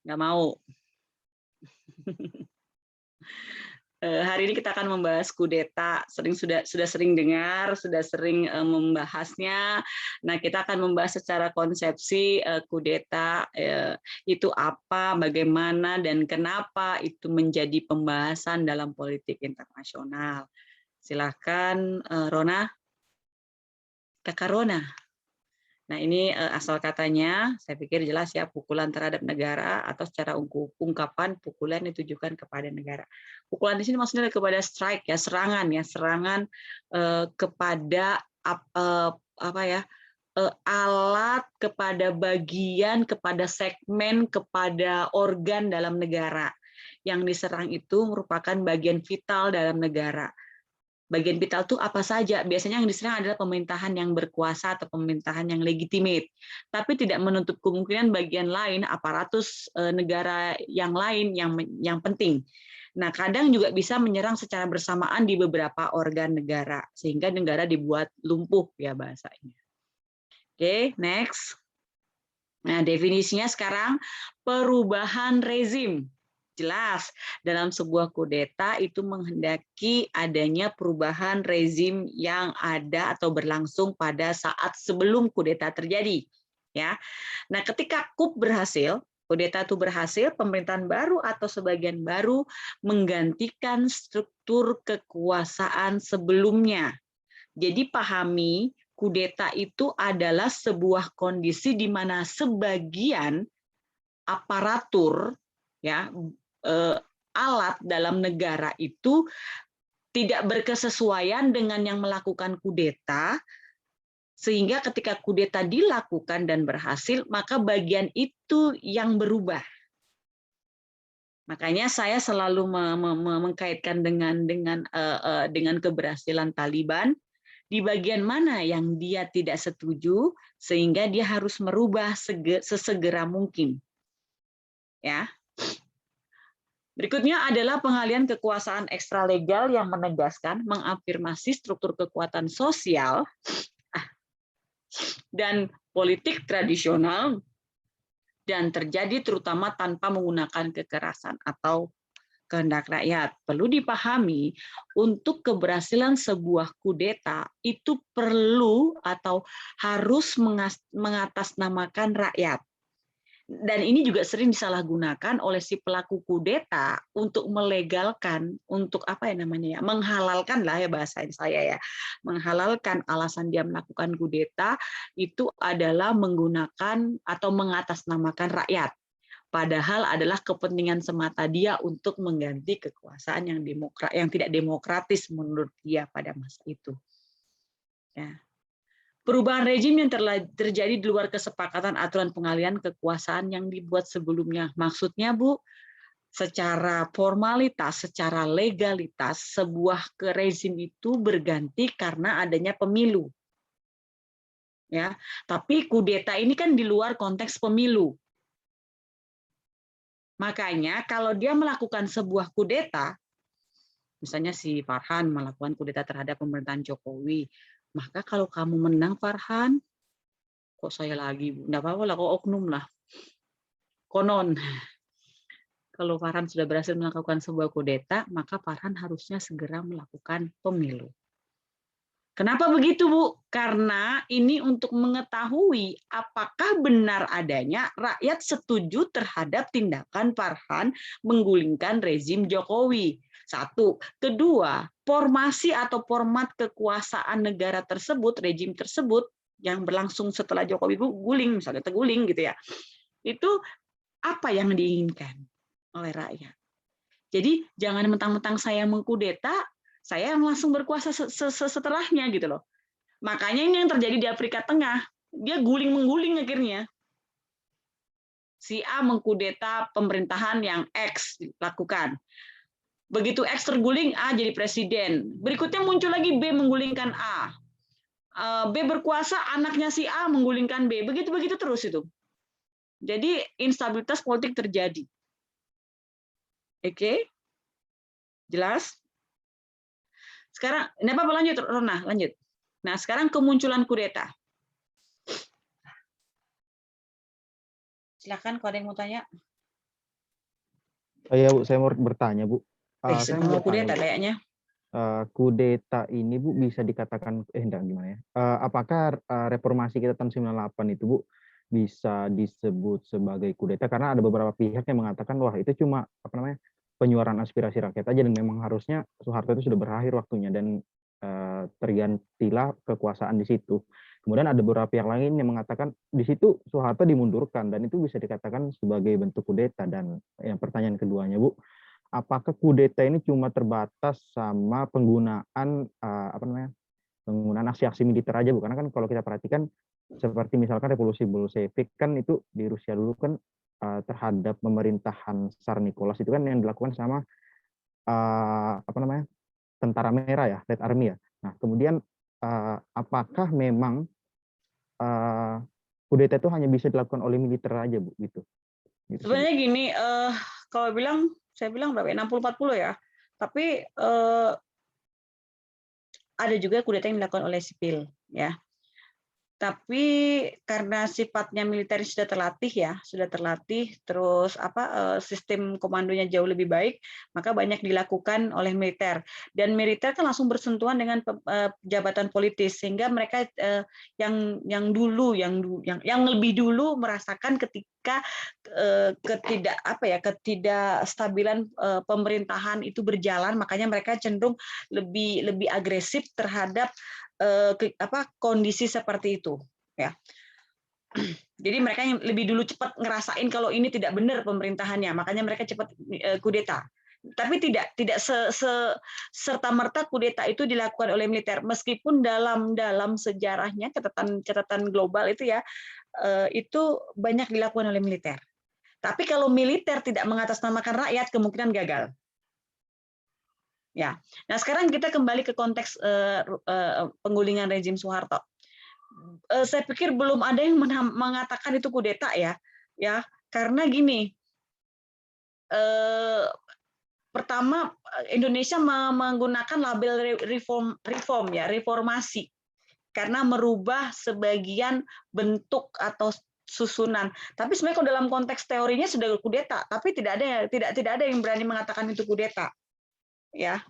Nggak mau. Hari ini kita akan membahas kudeta. Sudah sering dengar, sudah sering membahasnya. Nah, kita akan membahas secara konsepsi kudeta itu apa, bagaimana, dan kenapa itu menjadi pembahasan dalam politik internasional. Silakan, Rona. Kakak Rona. Nah, ini asal katanya, saya pikir jelas ya, pukulan terhadap negara atau secara ungkapan pukulan ditujukan kepada negara. Pukulan di sini maksudnya kepada strike ya, serangan kepada apa ya, alat, kepada bagian, kepada segmen, kepada organ dalam negara. Yang diserang itu merupakan bagian vital dalam negara. Bagian vital itu apa saja? Biasanya yang diserang adalah pemerintahan yang berkuasa atau pemerintahan yang legitimate. Tapi tidak menutup kemungkinan bagian lain, aparatus negara yang lain yang penting. Nah, kadang juga bisa menyerang secara bersamaan di beberapa organ negara, sehingga negara dibuat lumpuh ya bahasanya. Oke, next. Nah, definisinya sekarang perubahan rezim. Jelas, dalam sebuah kudeta itu menghendaki adanya perubahan rezim yang ada atau berlangsung pada saat sebelum kudeta terjadi. Ya, nah ketika kudeta itu berhasil, pemerintahan baru atau sebagian baru menggantikan struktur kekuasaan sebelumnya. Jadi pahami, kudeta itu adalah sebuah kondisi di mana sebagian aparatur ya alat dalam negara itu tidak berkesesuaian dengan yang melakukan kudeta, sehingga ketika kudeta dilakukan dan berhasil, maka bagian itu yang berubah. Makanya saya selalu mengkaitkan dengan keberhasilan Taliban, di bagian mana yang dia tidak setuju, sehingga dia harus merubah sesegera mungkin. Ya. Berikutnya adalah pengalihan kekuasaan ekstralegal yang menegaskan, mengafirmasi struktur kekuatan sosial dan politik tradisional dan terjadi terutama tanpa menggunakan kekerasan atau kehendak rakyat. Perlu dipahami, untuk keberhasilan sebuah kudeta itu perlu atau harus mengatasnamakan rakyat. Dan ini juga sering disalahgunakan oleh si pelaku kudeta untuk melegalkan, untuk apa ya namanya ya, menghalalkan lah ya bahasa saya ya, menghalalkan alasan dia melakukan kudeta itu adalah menggunakan atau mengatasnamakan rakyat. Padahal adalah kepentingan semata dia untuk mengganti kekuasaan yang tidak demokratis menurut dia pada masa itu. Ya. Perubahan rezim yang terjadi di luar kesepakatan aturan pengalihan kekuasaan yang dibuat sebelumnya. Maksudnya, Bu, secara formalitas, secara legalitas, sebuah rezim itu berganti karena adanya pemilu. Ya, tapi kudeta ini kan di luar konteks pemilu. Makanya kalau dia melakukan sebuah kudeta, misalnya si Farhan melakukan kudeta terhadap pemerintahan Jokowi, maka kalau kamu menang, Farhan, kok saya lagi, Bu? Nggak apa-apa lah, kok oknum lah. Konon, kalau Farhan sudah berhasil melakukan sebuah kudeta, maka Farhan harusnya segera melakukan pemilu. Kenapa begitu, Bu? Karena ini untuk mengetahui apakah benar adanya rakyat setuju terhadap tindakan Farhan menggulingkan rezim Jokowi. Satu. Kedua, formasi atau format kekuasaan negara tersebut, rezim tersebut, yang berlangsung setelah Jokowi guling, misalnya terguling gitu ya, itu apa yang diinginkan oleh rakyat. Jadi jangan mentang-mentang saya mengkudeta, saya langsung berkuasa setelahnya gitu loh. Makanya ini yang terjadi di Afrika Tengah, dia guling-mengguling akhirnya. Si A mengkudeta pemerintahan yang X lakukan. Begitu X terguling, A jadi presiden. Berikutnya muncul lagi B menggulingkan A. B berkuasa, anaknya si A menggulingkan B. Begitu-begitu terus itu. Jadi instabilitas politik terjadi. Oke? Jelas? Sekarang, ini apa lanjut, Rona? Lanjut. Nah, sekarang kemunculan kudeta. Silakan kalau ada yang mau tanya. Oh iya Bu, saya mau bertanya Bu. Saya Sudah mau mau bertanya kudeta Bu. kayaknya. Kudeta ini Bu bisa dikatakan enggak gimana ya? Apakah reformasi kita tahun 98 itu Bu bisa disebut sebagai kudeta karena ada beberapa pihak yang mengatakan wah itu cuma apa namanya penyuaran aspirasi rakyat aja dan memang harusnya Soeharto itu sudah berakhir waktunya dan tergantilah kekuasaan di situ. Kemudian ada beberapa pihak lain yang mengatakan di situ Soeharto dimundurkan dan itu bisa dikatakan sebagai bentuk kudeta dan yang pertanyaan keduanya Bu, apakah kudeta ini cuma terbatas sama penggunaan apa namanya penggunaan aksi-aksi militer aja Bu? Karena kan kalau kita perhatikan seperti misalkan revolusi Bolshevik kan itu di Rusia dulu kan terhadap pemerintahan Tsar Nicholas itu kan yang dilakukan sama apa namanya tentara merah ya, Red Army ya. Nah kemudian apakah memang kudeta itu hanya bisa dilakukan oleh militer aja Bu gitu? Gitu sih Bu. Sebenarnya gini, kalau saya bilang berapa ya, 60-40 ya. Tapi ada juga kudeta yang dilakukan oleh sipil, ya. Tapi karena sifatnya militer sudah terlatih ya, sudah terlatih, terus sistem komandonya jauh lebih baik, maka banyak dilakukan oleh militer. Dan militer kan langsung bersentuhan dengan jabatan politis, sehingga mereka yang lebih dulu merasakan ketika ketidakstabilan pemerintahan itu berjalan, makanya mereka cenderung lebih agresif terhadap kondisi seperti itu, ya. Jadi mereka yang lebih dulu cepat ngerasain kalau ini tidak benar pemerintahannya, makanya mereka cepat kudeta. Tapi tidak serta merta kudeta itu dilakukan oleh militer, meskipun dalam sejarahnya catatan global itu ya itu banyak dilakukan oleh militer. Tapi kalau militer tidak mengatasnamakan rakyat, kemungkinan gagal. Ya. Nah, sekarang kita kembali ke konteks penggulingan rezim Soeharto. Saya pikir belum ada yang mengatakan itu kudeta ya, karena gini, pertama Indonesia menggunakan label reformasi, karena merubah sebagian bentuk atau susunan. Tapi sebenarnya kalau dalam konteks teorinya sudah kudeta, tapi tidak ada yang berani mengatakan itu kudeta, ya.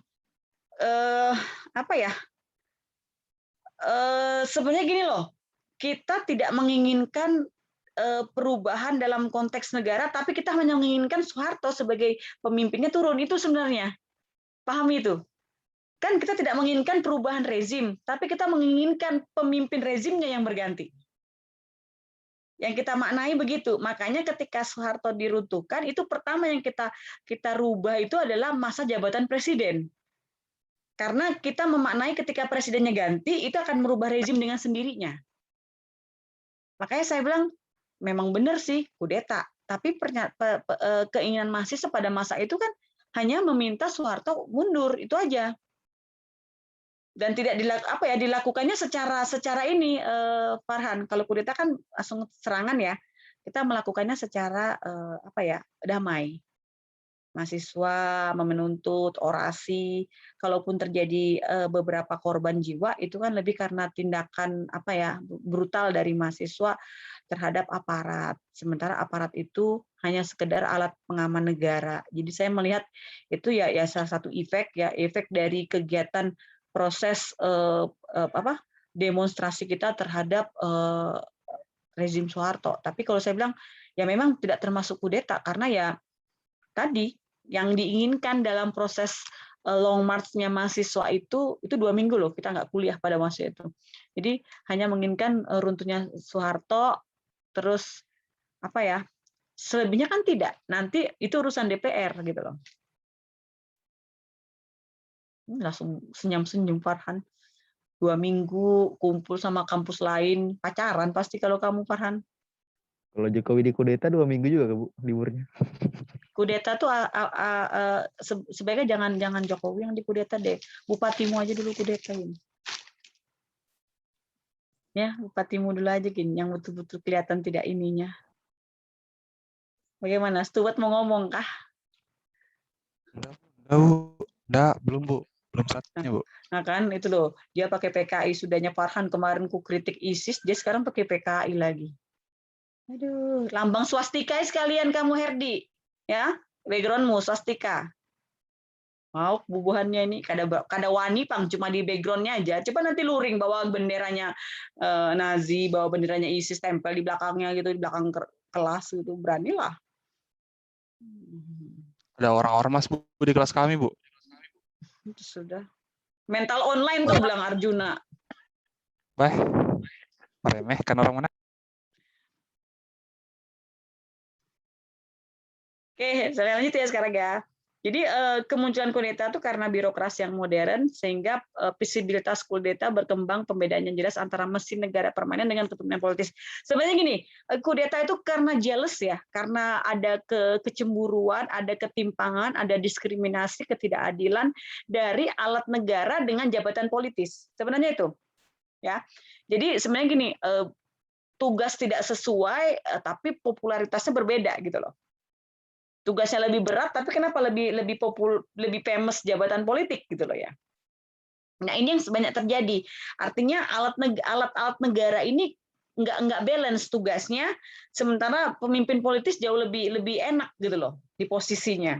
Sebenarnya gini loh, kita tidak menginginkan perubahan dalam konteks negara, tapi kita hanya menginginkan Soeharto sebagai pemimpinnya turun, itu sebenarnya. Pahami itu? Kan kita tidak menginginkan perubahan rezim, tapi kita menginginkan pemimpin rezimnya yang berganti. Yang kita maknai begitu. Makanya ketika Soeharto diruntuhkan, itu pertama yang kita rubah itu adalah masa jabatan presiden. Karena kita memaknai ketika presidennya ganti, itu akan merubah rezim dengan sendirinya. Makanya saya bilang, memang benar sih kudeta, tapi keinginan mahasiswa pada masa itu kan hanya meminta Soeharto mundur, itu aja. Dan tidak dilakukannya secara ini, Farhan. Kalau kudeta kan langsung serangan ya, kita melakukannya secara damai. Mahasiswa menuntut orasi, kalaupun terjadi beberapa korban jiwa itu kan lebih karena tindakan brutal dari mahasiswa terhadap aparat. Sementara aparat itu hanya sekedar alat pengaman negara. Jadi saya melihat itu ya salah satu efek dari kegiatan proses demonstrasi kita terhadap rezim Soeharto. Tapi kalau saya bilang ya memang tidak termasuk kudeta karena ya tadi yang diinginkan dalam proses long march-nya mahasiswa itu 2 minggu loh, kita nggak kuliah pada masa itu. Jadi hanya menginginkan runtuhnya Soeharto, terus selebihnya kan tidak. Nanti itu urusan DPR gitu loh. Langsung senyum-senyum Farhan. 2 minggu kumpul sama kampus lain, pacaran pasti kalau kamu Farhan. Kalau Jokowi di kudeta 2 minggu juga Bu liburnya. Kudeta tuh sebaiknya jangan Jokowi yang dikudeta deh. Bupatimu aja dulu kudetain. Ya, bupatimu dulu aja gini, yang betul-betul kelihatan tidak ininya. Bagaimana? Stuart mau ngomong kah? Enggak, belum Bu. Belum saatnya Bu. Nah kan itu loh, dia pakai PKI sudahnya Farhan kemarin ku kritik ISIS, dia sekarang pakai PKI lagi. Aduh, lambang swastika sekalian kamu Herdi. Ya, Backgroundmu swastika. Mau bubuhannya ini kada wani pang cuma di backgroundnya aja. Coba nanti luring bawa benderanya Nazi, bawa benderanya ISIS tempel di belakangnya gitu, di belakang kelas gitu, beranilah. Ada orang ormas Bu di kelas kami, Bu. Itu sudah. Mental online tuh bilang Arjuna. Bah, meremehkan orang mana? Oke, saya lanjut ya sekarang ya. Jadi kemunculan kudeta itu karena birokrasi yang modern sehingga visibilitas kudeta berkembang pembedaan yang jelas antara mesin negara permanen dengan kepemimpinan politis. Sebenarnya gini, kudeta itu karena jealous ya, karena ada kecemburuan, ada ketimpangan, ada diskriminasi, ketidakadilan dari alat negara dengan jabatan politis. Sebenarnya itu, ya. Jadi sebenarnya gini, tugas tidak sesuai, tapi popularitasnya berbeda gitu loh. Tugasnya lebih berat, tapi kenapa lebih famous jabatan politik gitu loh ya. Nah ini yang banyak terjadi. Artinya alat-alat negara ini nggak balance tugasnya, sementara pemimpin politis jauh lebih enak gitu loh di posisinya.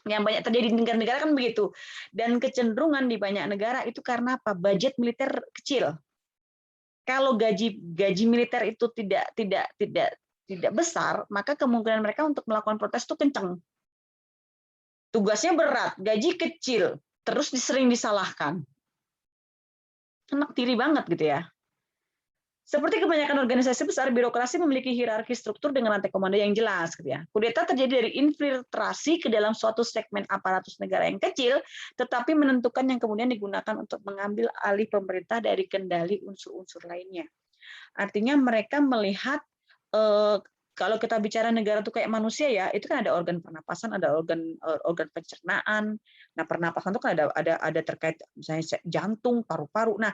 Yang banyak terjadi di negara-negara kan begitu. Dan kecenderungan di banyak negara itu karena apa? Budget militer kecil. Kalau gaji militer itu tidak besar, maka kemungkinan mereka untuk melakukan protes itu kencang. Tugasnya berat, gaji kecil, terus sering disalahkan. Enak tiri banget gitu ya. Seperti kebanyakan organisasi besar, birokrasi memiliki hierarki struktur dengan rantai komando yang jelas. Gitu ya. Kudeta terjadi dari infiltrasi ke dalam suatu segmen aparatus negara yang kecil, tetapi menentukan yang kemudian digunakan untuk mengambil alih pemerintah dari kendali unsur-unsur lainnya. Artinya mereka melihat kalau kita bicara negara itu kayak manusia ya, itu kan ada organ pernapasan, ada organ pencernaan. Nah, pernapasan itu kan ada terkait misalnya jantung, paru-paru. Nah,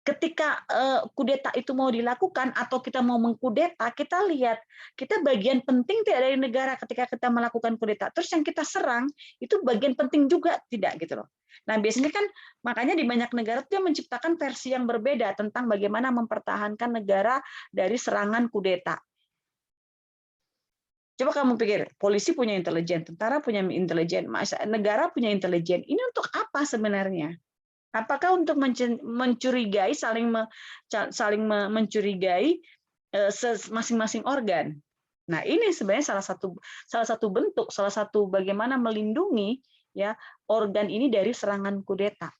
ketika kudeta itu mau dilakukan atau kita mau mengkudeta, kita lihat kita bagian penting tidak dari negara ketika kita melakukan kudeta. Terus yang kita serang itu bagian penting juga tidak gitu loh. Nah, biasanya kan makanya di banyak negara itu menciptakan versi yang berbeda tentang bagaimana mempertahankan negara dari serangan kudeta. Coba kamu pikir, polisi punya intelijen, tentara punya intelijen, negara punya intelijen. Ini untuk apa sebenarnya? Apakah untuk mencurigai, saling mencurigai masing-masing organ? Nah, ini sebenarnya salah satu bentuk, salah satu bagaimana melindungi ya organ ini dari serangan kudeta.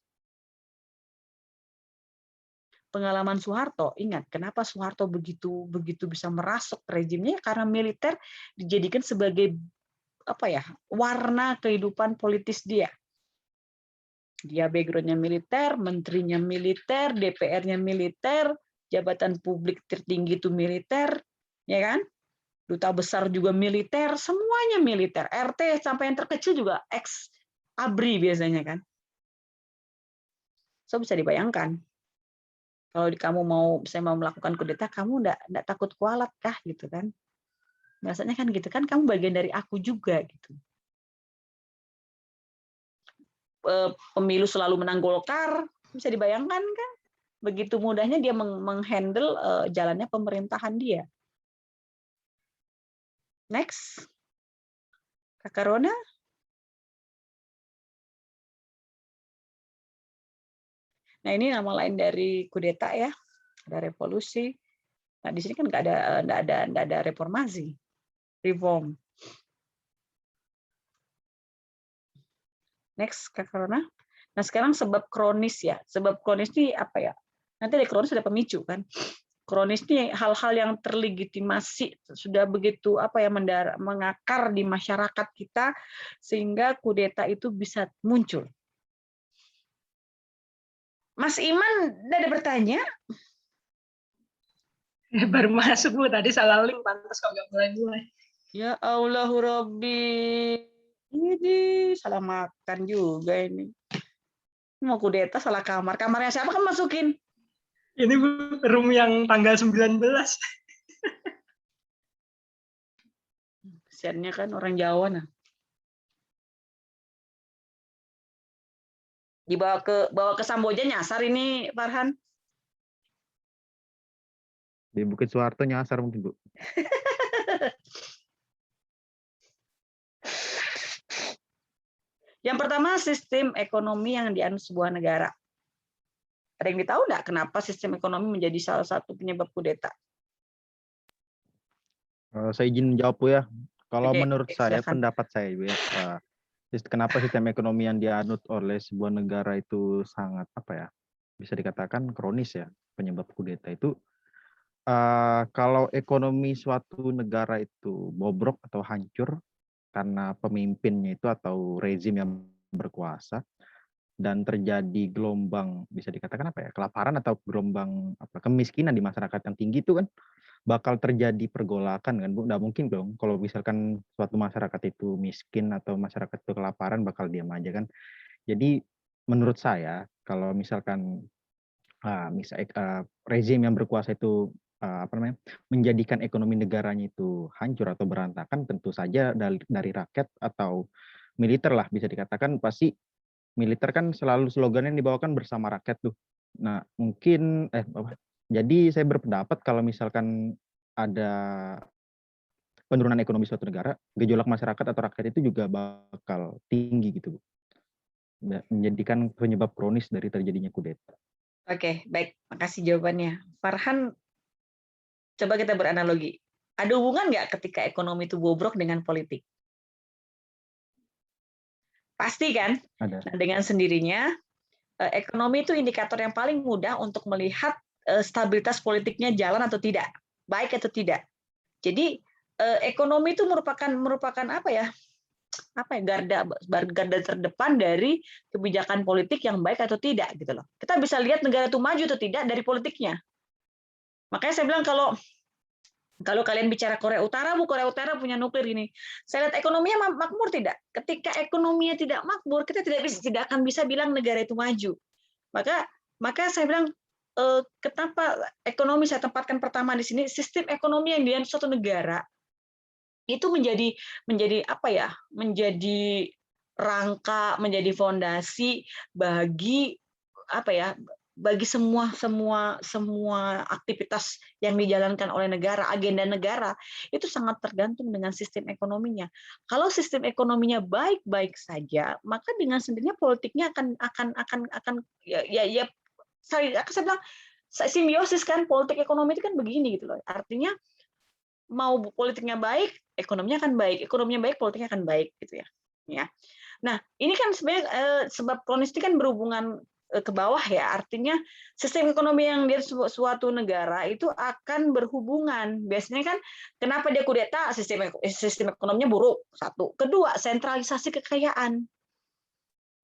Pengalaman Soeharto, ingat kenapa Soeharto begitu bisa merasuk rejimnya? Karena militer dijadikan sebagai warna kehidupan politis dia. Dia background-nya militer, menterinya militer, DPR-nya militer, jabatan publik tertinggi itu militer, ya kan? Duta besar juga militer, semuanya militer. RT sampai yang terkecil juga ex ABRI biasanya kan. So bisa dibayangkan. Kalau kamu mau melakukan kudeta, kamu enggak takut kualat kah gitu kan? Biasanya kan gitu kan, kamu bagian dari aku juga gitu. Pemilu selalu menang Golkar, bisa dibayangkan kan? Begitu mudahnya dia menghandle jalannya pemerintahan dia. Next, Kakak Rona. Nah ini nama lain dari kudeta ya, ada revolusi. Nah di sini kan nggak ada reformasi, reform. Next, Kakak Rona. Nah sekarang sebab kronis ya, sebab kronis ini apa ya? Nanti ada kronis, ada pemicu kan. Kronis ini hal-hal yang terlegitimasi sudah begitu mengakar di masyarakat kita sehingga kudeta itu bisa muncul. Mas Iman ada bertanya? Baru masuk Bu, tadi salah link, pantas kok nggak mulai-mulai. Ya Allah Rabbi, ini salah makan juga ini. Mau kudeta salah kamar. Kamarnya siapa kan masukin? Ini Bu, room yang tanggal 19. Kesiannya kan orang Jawa nah. Dibawa ke Samboja nyasar ini Farhan. Di Bukit Soeharto nyasar mungkin Bu. Yang pertama, sistem ekonomi yang dianut sebuah negara. Ada yang tahu nggak kenapa sistem ekonomi menjadi salah satu penyebab kudeta? Saya izin menjawab Bu ya. Kalau Oke, menurut saya, silakan. pendapat saya Bu ya, kenapa sistem ekonomi yang dianut oleh sebuah negara itu sangat apa ya, bisa dikatakan kronis ya, penyebab kudeta itu, kalau ekonomi suatu negara itu bobrok atau hancur karena pemimpinnya itu atau rezim yang berkuasa, dan terjadi gelombang bisa dikatakan apa ya, kelaparan atau gelombang apa, kemiskinan di masyarakat yang tinggi itu kan bakal terjadi pergolakan kan Bu. Nggak mungkin dong kalau misalkan suatu masyarakat itu miskin atau masyarakat itu kelaparan bakal diam aja kan. Jadi menurut saya kalau misalkan rezim yang berkuasa itu apa namanya, menjadikan ekonomi negaranya itu hancur atau berantakan, tentu saja dari rakyat atau militer lah bisa dikatakan. Pasti militer kan selalu slogannya yang dibawakan bersama rakyat tuh. Nah, mungkin jadi saya berpendapat kalau misalkan ada penurunan ekonomi suatu negara, gejolak masyarakat atau rakyat itu juga bakal tinggi gitu, Bu. Menjadikan penyebab kronis dari terjadinya kudeta. Oke, baik. Makasih jawabannya. Farhan, coba kita beranalogi. Ada hubungan nggak ketika ekonomi itu bobrok dengan politik? Pasti kan? Ada. Nah, dengan sendirinya, ekonomi itu indikator yang paling mudah untuk melihat stabilitas politiknya jalan atau tidak, baik atau tidak. Jadi ekonomi itu merupakan apa ya? Garda terdepan dari kebijakan politik yang baik atau tidak gitu loh. Kita bisa lihat negara itu maju atau tidak dari politiknya. Makanya saya bilang kalau kalian bicara Korea Utara, Korea Utara punya nuklir ini. Saya lihat ekonominya makmur tidak. Ketika ekonominya tidak makmur, kita tidak akan bisa bilang negara itu maju. Maka saya bilang kenapa ekonomi saya tempatkan pertama di sini, sistem ekonomi yang di suatu negara itu menjadi apa ya? Menjadi rangka, menjadi fondasi bagi apa ya? Bagi semua aktivitas yang dijalankan oleh negara, agenda negara itu sangat tergantung dengan sistem ekonominya. Kalau sistem ekonominya baik-baik saja, maka dengan sendirinya politiknya akan ya saya bilang simbiosis kan, politik ekonomi itu kan begini gitu loh. Artinya mau politiknya baik, ekonominya akan baik, ekonominya baik, politiknya akan baik gitu ya. Ya. Nah, ini kan sebenarnya sebab kronis ini kan berhubungan ke bawah ya, artinya sistem ekonomi yang di suatu negara itu akan berhubungan. Biasanya kan kenapa dia kudeta, sistem ekonominya buruk, satu. Kedua, sentralisasi kekayaan.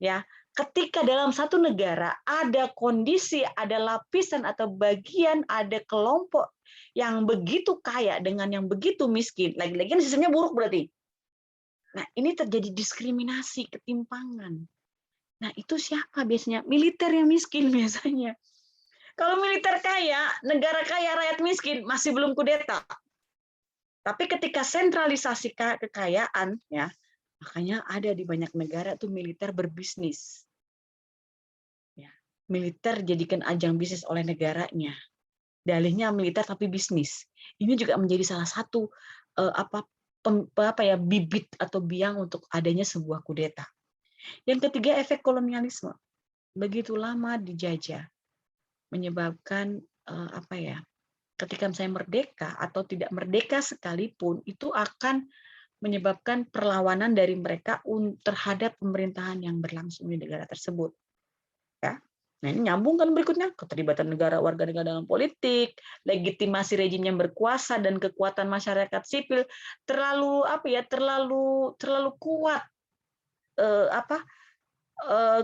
Ya, ketika dalam satu negara ada kondisi, ada lapisan atau bagian, ada kelompok yang begitu kaya dengan yang begitu miskin, lagi-lagi sistemnya buruk berarti. Nah, ini terjadi diskriminasi, ketimpangan. Nah, itu siapa biasanya? Militer yang miskin biasanya. Kalau militer kaya, negara kaya, rakyat miskin, masih belum kudeta. Tapi ketika sentralisasi kekayaan, ya, makanya ada di banyak negara tuh militer berbisnis. Ya, militer jadikan ajang bisnis oleh negaranya. Dalihnya militer tapi bisnis. Ini juga menjadi salah satu bibit atau biang untuk adanya sebuah kudeta. Yang ketiga, efek kolonialisme. Begitu lama dijajah, menyebabkan ketika misalnya merdeka atau tidak merdeka sekalipun, itu akan menyebabkan perlawanan dari mereka terhadap pemerintahan yang berlangsung di negara tersebut. Ya. Nah, ini nyambung kan berikutnya, keterlibatan warga negara dalam politik, legitimasi rejim yang berkuasa dan kekuatan masyarakat sipil terlalu kuat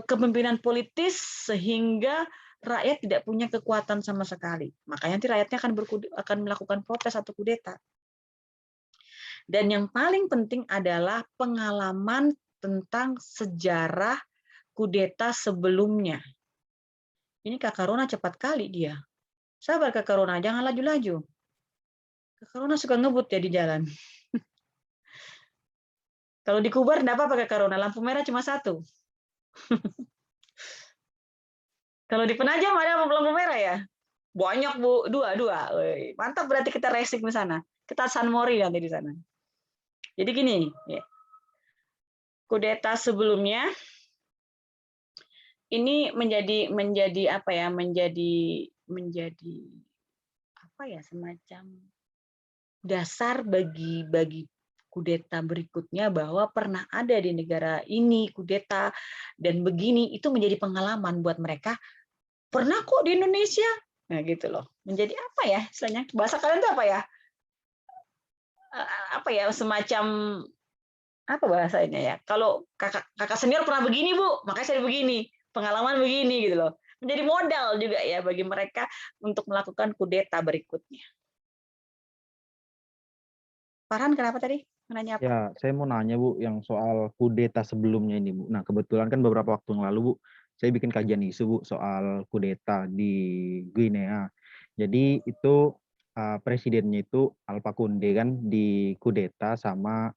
kepemimpinan politis sehingga rakyat tidak punya kekuatan sama sekali. Makanya nanti rakyatnya akan melakukan protes atau kudeta. Dan yang paling penting adalah pengalaman tentang sejarah kudeta sebelumnya. Ini Kakak Rona cepat kali dia. Sabar Kakak Rona, jangan laju-laju. Kakak Rona suka ngebut ya di jalan. Kalau di Kubar enggak apa-apa Kakak Rona, lampu merah cuma satu. Kalau di Penajam ada lampu merah ya? Banyak Bu, dua. Mantap, berarti kita racing di sana. Kita San Mori nanti di sana. Jadi gini, ya. Kudeta sebelumnya ini menjadi apa ya? Menjadi apa ya? Semacam dasar bagi kudeta berikutnya, bahwa pernah ada di negara ini kudeta dan begini, itu menjadi pengalaman buat mereka. Pernah kok di Indonesia. Nah, gitu loh. Menjadi apa ya istilahnya? Bahasa kalian itu apa ya? Apa ya, semacam apa bahasanya ya? Kalau kakak senior pernah begini, Bu, makanya saya begini. Pengalaman begini gitu loh. Menjadi modal juga ya bagi mereka untuk melakukan kudeta berikutnya. Farhan, kenapa tadi? Menanya apa? Ya, saya mau nanya Bu, yang soal kudeta sebelumnya ini Bu. Nah, kebetulan kan beberapa waktu yang lalu Bu, saya bikin kajian isu Bu soal kudeta di Guinea. Jadi itu presidennya itu Alpha Conde kan di kudeta sama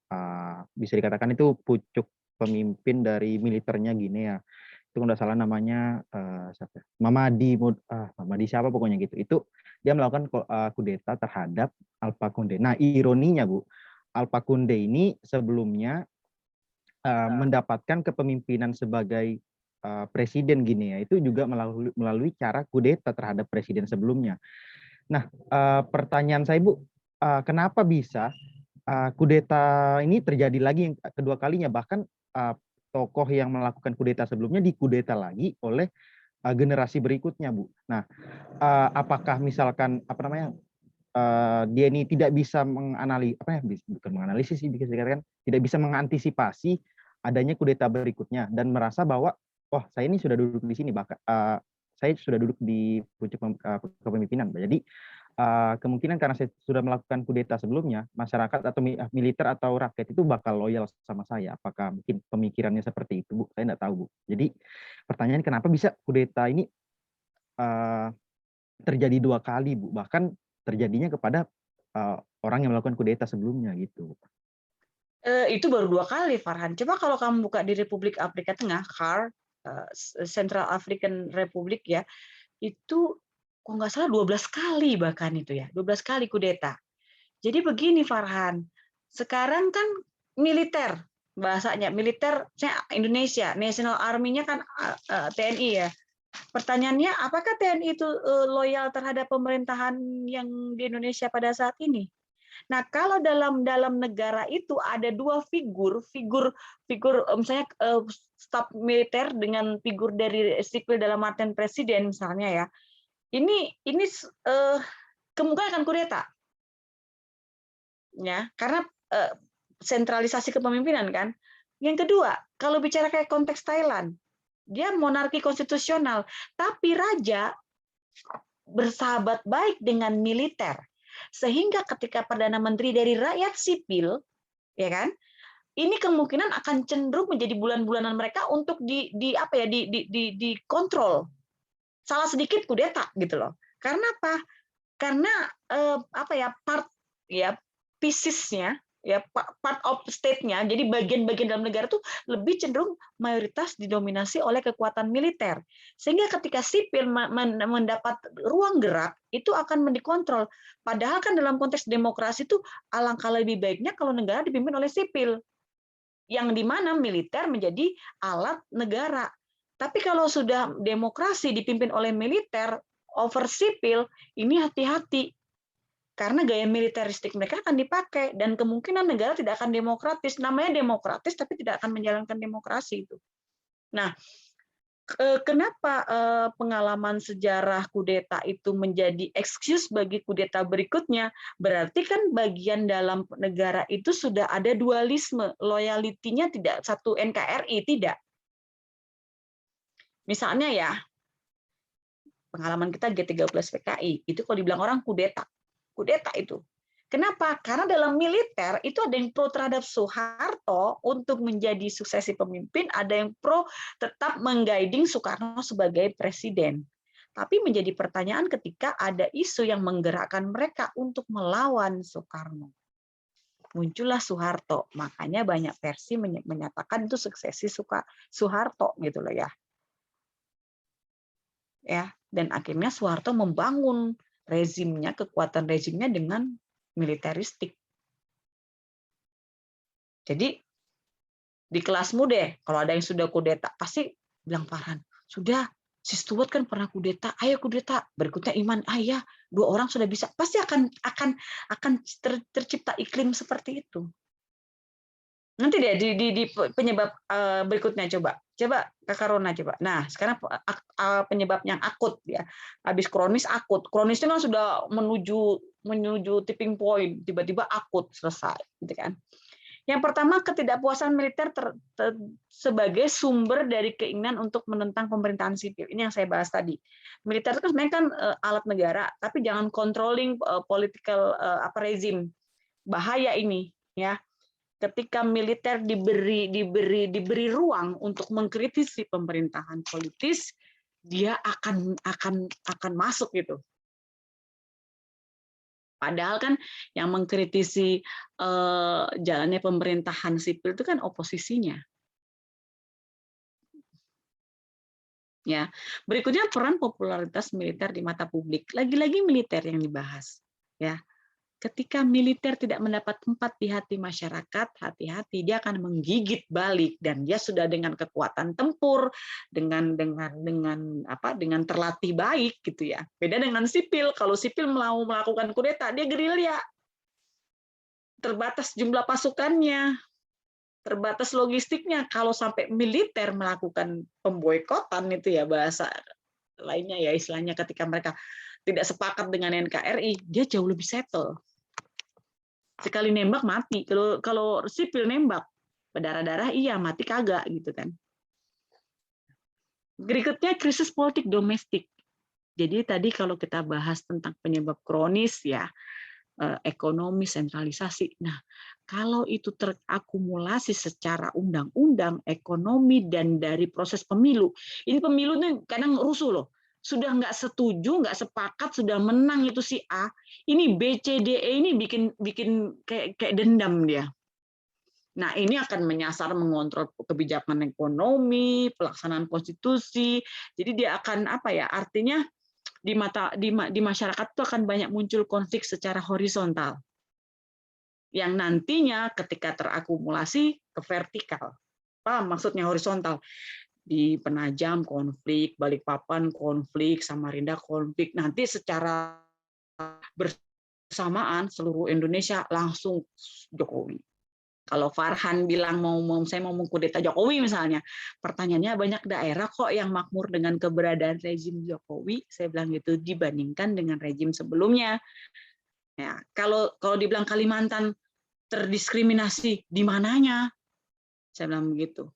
bisa dikatakan itu pucuk pemimpin dari militernya Guinea. Itu kalau nggak salah namanya siapa? Mamadi siapa pokoknya gitu. Itu dia melakukan kudeta terhadap Alpha Conde. Nah, ironinya Bu, Alpha Conde ini sebelumnya mendapatkan kepemimpinan sebagai presiden Guinea itu juga melalui cara kudeta terhadap presiden sebelumnya. Nah, pertanyaan saya Bu, kenapa bisa kudeta ini terjadi lagi yang kedua kalinya, bahkan tokoh yang melakukan kudeta sebelumnya dikudeta lagi oleh generasi berikutnya Bu. Nah, apakah misalkan apa namanya dia ini tidak bisa bukan menganalisis sih, bisa dikatakan tidak bisa mengantisipasi adanya kudeta berikutnya dan merasa bahwa saya ini sudah duduk di sini, bahkan saya sudah duduk di pucuk kepemimpinan. Jadi kemungkinan karena saya sudah melakukan kudeta sebelumnya, masyarakat atau militer atau rakyat itu bakal loyal sama saya. Apakah mungkin pemikirannya seperti itu Bu? Saya nggak tahu Bu. Jadi pertanyaan kenapa bisa kudeta ini terjadi 2 kali Bu, bahkan terjadinya kepada orang yang melakukan kudeta sebelumnya gitu. Itu baru 2 kali, Farhan. Coba kalau kamu buka di Republik Afrika Tengah, CAR, Central African Republic ya, itu kok nggak salah 12 kali bahkan itu ya, 12 kali kudeta. Jadi begini Farhan, sekarang kan militer, bahasanya militer Indonesia, National Army-nya kan TNI ya. Pertanyaannya, apakah TNI itu loyal terhadap pemerintahan yang di Indonesia pada saat ini? Nah, kalau dalam negara itu ada 2 figur misalnya staf militer dengan figur dari sipil dalam artian presiden misalnya ya. Ini kemungkinan akan kudeta. Ya, karena sentralisasi kepemimpinan kan. Yang kedua, kalau bicara kayak konteks Thailand, dia monarki konstitusional, tapi raja bersahabat baik dengan militer. Sehingga ketika Perdana Menteri dari rakyat sipil, ya kan, ini kemungkinan akan cenderung menjadi bulan-bulanan mereka untuk dikontrol. Salah sedikit kudeta gitu loh. Karena apa? Karena piecesnya ya part of state-nya, jadi bagian-bagian dalam negara itu lebih cenderung mayoritas didominasi oleh kekuatan militer. Sehingga ketika sipil mendapat ruang gerak, itu akan dikontrol. Padahal kan dalam konteks demokrasi itu alangkah lebih baiknya kalau negara dipimpin oleh sipil, yang di mana militer menjadi alat negara. Tapi kalau sudah demokrasi dipimpin oleh militer over sipil, ini hati-hati. Karena gaya militeristik mereka akan dipakai dan kemungkinan negara tidak akan demokratis. Namanya demokratis tapi tidak akan menjalankan demokrasi itu. Nah, kenapa pengalaman sejarah kudeta itu menjadi excuse bagi kudeta berikutnya? Berarti kan bagian dalam negara itu sudah ada dualisme, loyalitinya tidak satu NKRI, tidak. Misalnya ya, pengalaman kita G13 PKI, itu kalau dibilang orang kudeta itu. Kenapa? Karena dalam militer itu ada yang pro terhadap Soeharto untuk menjadi suksesi pemimpin, ada yang pro tetap mengguiding Soekarno sebagai presiden. Tapi menjadi pertanyaan ketika ada isu yang menggerakkan mereka untuk melawan Soekarno. Muncullah Soeharto, makanya banyak versi menyatakan itu suksesi Soeharto gitu loh ya. Ya, dan akhirnya Soeharto membangun rezimnya, kekuatan rezimnya dengan militeristik. Jadi di kelasmu deh, kalau ada yang sudah kudeta, pasti bilang Farhan, Sudah, si Stuart kan pernah kudeta, ayo kudeta. Berikutnya Iman, ya 2 orang sudah bisa. Pasti akan tercipta iklim seperti itu. Nanti deh di penyebab berikutnya coba Kakak Rona coba. Nah, sekarang penyebab yang akut ya. Habis kronis akut. Kronis itu kan sudah menuju tipping point, tiba-tiba akut selesai, gitu kan. Yang pertama, ketidakpuasan militer sebagai sumber dari keinginan untuk menentang pemerintahan sipil. Ini yang saya bahas tadi. Militer itu kan sebenarnya kan alat negara, tapi jangan controlling political regime. Bahaya ini, ya. Ketika militer diberi ruang untuk mengkritisi pemerintahan politis, dia akan masuk gitu. Padahal kan yang mengkritisi jalannya pemerintahan sipil itu kan oposisinya. Ya, berikutnya peran popularitas militer di mata publik. Lagi-lagi militer yang dibahas. Ya, ketika militer tidak mendapat tempat di hati masyarakat, hati-hati, dia akan menggigit balik dan dia sudah dengan kekuatan tempur, dengan terlatih baik gitu ya. Beda dengan sipil. Kalau sipil mau melakukan kudeta, dia gerilya. Terbatas jumlah pasukannya, terbatas logistiknya. Kalau sampai militer melakukan pemboikotan itu ya bahasa lainnya ya istilahnya ketika mereka tidak sepakat dengan NKRI, dia jauh lebih settle. Sekali nembak mati. Kalau sipil nembak berdarah-darah iya, mati kagak gitu kan. Berikutnya krisis politik domestik. Jadi tadi kalau kita bahas tentang penyebab kronis ya, ekonomi sentralisasi. Nah, kalau itu terakumulasi secara undang-undang, ekonomi dan dari proses pemilu. Ini pemilu ini kadang rusuh loh. Sudah nggak setuju, nggak sepakat, sudah menang itu si A, ini B, C, D, E ini bikin kayak dendam dia. Nah, ini akan menyasar mengontrol kebijakan ekonomi, pelaksanaan konstitusi. Jadi dia akan artinya di masyarakat itu akan banyak muncul konflik secara horizontal. Yang nantinya ketika terakumulasi ke vertikal. Paham maksudnya horizontal? Di Penajam konflik, Balikpapan konflik, Samarinda konflik, nanti secara bersamaan seluruh Indonesia langsung Jokowi. Kalau Farhan bilang saya mau mengkudeta Jokowi misalnya, pertanyaannya banyak daerah kok yang makmur dengan keberadaan rezim Jokowi, saya bilang gitu dibandingkan dengan rezim sebelumnya. Ya, kalau dibilang Kalimantan terdiskriminasi di mananya, saya bilang begitu.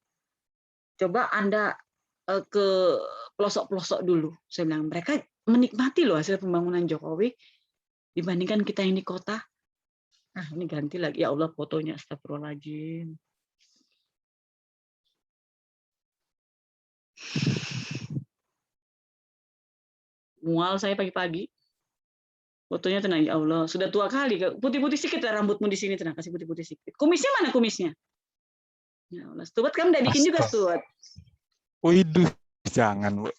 Coba Anda ke pelosok-pelosok dulu. Saya bilang, mereka menikmati loh hasil pembangunan Jokowi dibandingkan kita yang di kota. Nah, ini ganti lagi. Ya Allah, fotonya. Astagfirullahaladzim. Mual saya pagi-pagi. Fotonya tenang, ya Allah. Sudah tua kali. Putih-putih sedikit rambutmu di sini. Tenang, kasih putih-putih sedikit. Kumisnya mana kumisnya? Ya Allah, Stuart kan udah bikin juga Stuart. Waduh, jangan Bu.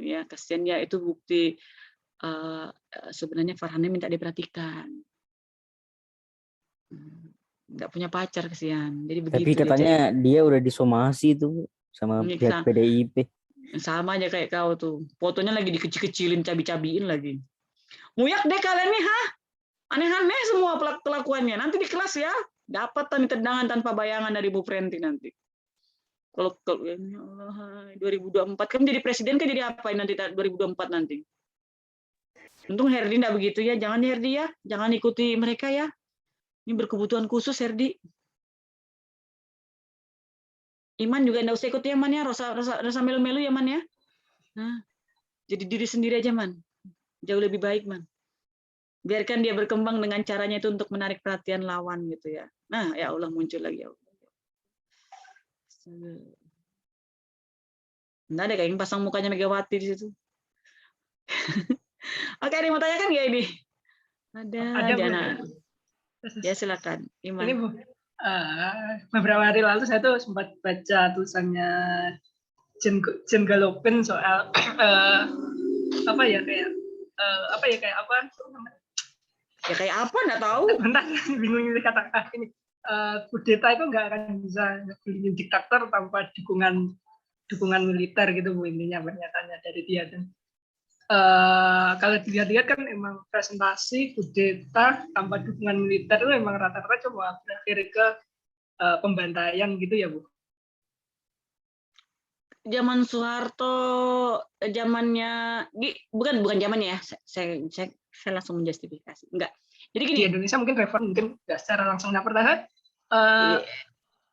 Ya kasihan ya, itu bukti sebenarnya Farhannya minta diperhatikan. Nggak punya pacar kasihan. Jadi begitu. Tapi katanya dia udah disomasi tuh sama pihak PDIP. Sama aja kayak kau tuh. Fotonya lagi dikecil-kecilin, cabi-cabiin lagi. Muyak deh kalian nih, aneh-aneh semua kelakuannya. Nanti di kelas ya, dapat tendangan tanpa bayangan dari Bu Frenti nanti. Kalau ya Allah, 2024 kan jadi presiden kan jadi apa nanti 2024 nanti? Untung Herdi enggak begitu ya, jangan Herdi ya, jangan ikuti mereka ya. Ini berkebutuhan khusus Herdi. Iman juga enggak usah ikut ya Man ya, rasa melu-melu ya Man ya. Nah, jadi diri sendiri aja Man. Jauh lebih baik Man. Biarkan dia berkembang dengan caranya itu untuk menarik perhatian lawan gitu ya. Nah, ya Allah muncul lagi ya Allah. Nggak ada kayak yang pasang mukanya Megawati di situ. Oke, ada yang mau tanyakan nggak ini? Ada Jana. Ya silakan, Iman. Ini Bu, beberapa hari lalu saya tuh sempat baca tulisannya Jen Galopin soal kayak apa? Ya kayak apa nggak tahu. Bentar, bingung ini kata ini. kudeta itu nggak akan bisa ngegulingin diktator tanpa dukungan militer gitu Bu, intinya pernyataannya dari dia. Dan kalau dilihat-lihat kan emang presentasi kudeta tanpa dukungan militer itu emang rata-rata cuma berakhir ke pembantaian gitu ya Bu. Zaman Soeharto, zamannya bukan zamannya ya. Saya langsung menjustifikasi. Enggak. Jadi gini. Di Indonesia mungkin reform mungkin nggak secara langsung. Nah, pertanyaan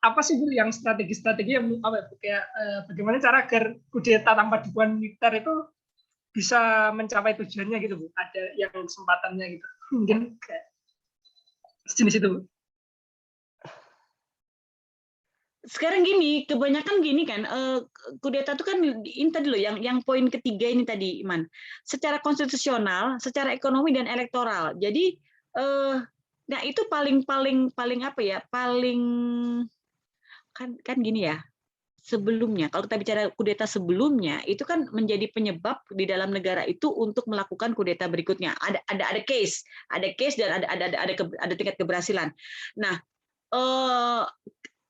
apa sih Bu yang strategi-strategi yang apa kayak bagaimana cara agar kudeta tanpa dukungan militer itu bisa mencapai tujuannya gitu Bu? Ada yang kesempatannya gitu. Mungkin kayak jenis itu Bu. Sekarang gini, kebanyakan gini kan, kudeta itu kan ini tadi loh, yang poin ketiga ini tadi, Iman. Secara konstitusional, secara ekonomi dan elektoral. Jadi, nah itu paling apa ya? Paling kan gini ya. Sebelumnya, kalau kita bicara kudeta sebelumnya, itu kan menjadi penyebab di dalam negara itu untuk melakukan kudeta berikutnya. Ada case dan ada tingkat keberhasilan. Nah,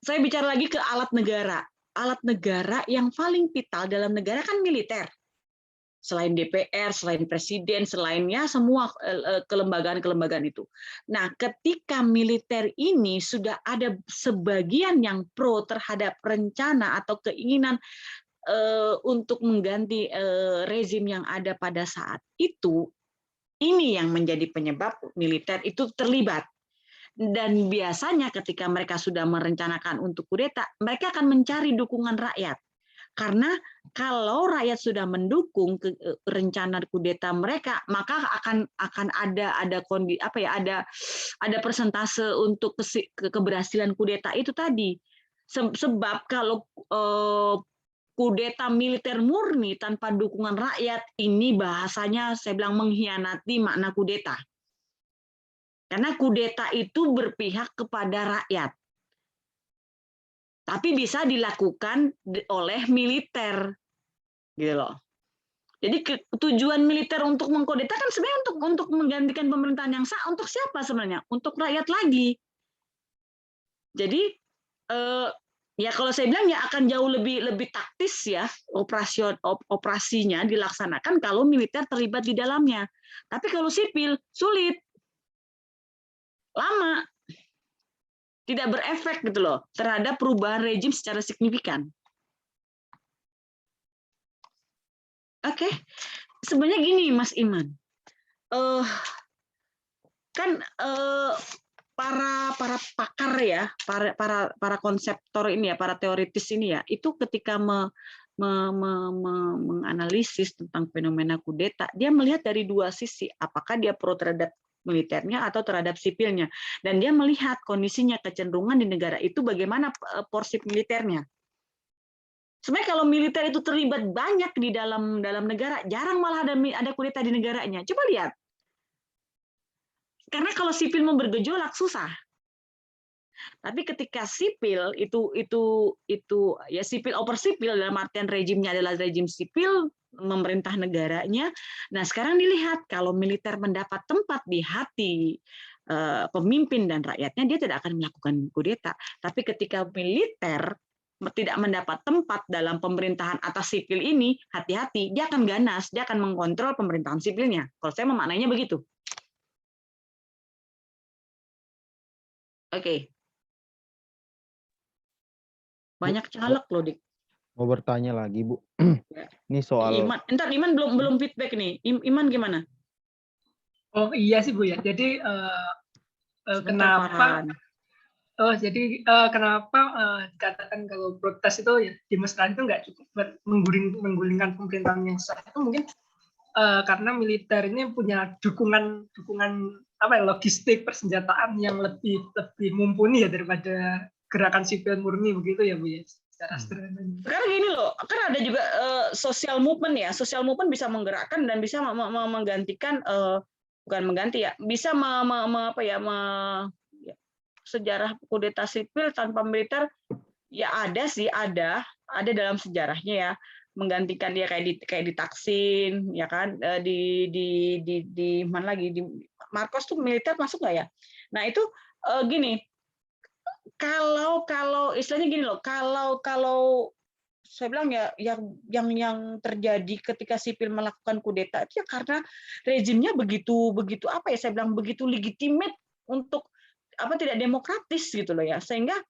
saya bicara lagi ke alat negara. Alat negara yang paling vital dalam negara kan militer. Selain DPR, selain presiden, selainnya semua kelembagaan-kelembagaan itu. Nah, ketika militer ini sudah ada sebagian yang pro terhadap rencana atau keinginan untuk mengganti rezim yang ada pada saat itu, ini yang menjadi penyebab militer itu terlibat. Dan biasanya ketika mereka sudah merencanakan untuk kudeta, mereka akan mencari dukungan rakyat. Karena kalau rakyat sudah mendukung rencana kudeta mereka, maka akan ada persentase untuk keberhasilan kudeta itu tadi. Sebab kalau kudeta militer murni tanpa dukungan rakyat, ini bahasanya saya bilang mengkhianati makna kudeta. Karena kudeta itu berpihak kepada rakyat. Tapi bisa dilakukan oleh militer. Gitu loh. Jadi tujuan militer untuk mengkudeta kan sebenarnya untuk menggantikan pemerintahan yang sah, untuk siapa sebenarnya? Untuk rakyat lagi. Jadi ya kalau saya bilang ya akan jauh lebih taktis ya operasinya dilaksanakan kalau militer terlibat di dalamnya. Tapi kalau sipil sulit. Lama, tidak berefek gitu loh terhadap perubahan rejim secara signifikan. Oke, sebenarnya gini Mas Iman, kan para pakar ya, para konseptor ini ya, para teoritis ini ya, itu ketika menganalisis tentang fenomena kudeta, dia melihat dari dua sisi, apakah dia pro terhadap militernya atau terhadap sipilnya, dan dia melihat kondisinya, kecenderungan di negara itu bagaimana porsi militernya. Sebenarnya kalau militer itu terlibat banyak di dalam negara, jarang malah ada kudeta di negaranya. Coba lihat, karena kalau sipil mau bergejolak susah. Tapi ketika sipil itu ya sipil over sipil dalam artian rejimnya adalah rejim sipil memerintah negaranya. Nah, sekarang dilihat kalau militer mendapat tempat di hati pemimpin dan rakyatnya, dia tidak akan melakukan kudeta. Tapi ketika militer tidak mendapat tempat dalam pemerintahan atas sipil ini, hati-hati, dia akan ganas, dia akan mengkontrol pemerintahan sipilnya. Kalau saya memaknainya begitu. Oke. Banyak caleg loh, Dik. Mau bertanya lagi, Bu. Ini soal Iman belum feedback nih. Iman gimana? Oh iya sih Bu ya. Jadi kenapa dikatakan kalau protes itu ya demonstrasi itu nggak cukup buat menggulingkan pemerintahan yang sah, itu mungkin karena militer ini punya dukungan apa ya, logistik persenjataan yang lebih mumpuni ya daripada gerakan sipil murni begitu ya Bu ya, secara sederhananya. Karena gini loh, kan ada juga social movement ya. Social movement bisa menggerakkan dan bisa menggantikan, bukan mengganti ya, bisa sejarah kudeta sipil tanpa militer ya ada sih, ada dalam sejarahnya ya, menggantikan dia kayak di Taksin ya kan, di mana lagi di Marcos tuh militer masuk nggak ya? Nah itu gini, kalau istilahnya gini loh, kalau saya bilang ya yang terjadi ketika sipil melakukan kudeta itu ya karena rezimnya begitu apa ya, saya bilang begitu legitimate untuk apa, tidak demokratis gitu loh ya, sehingga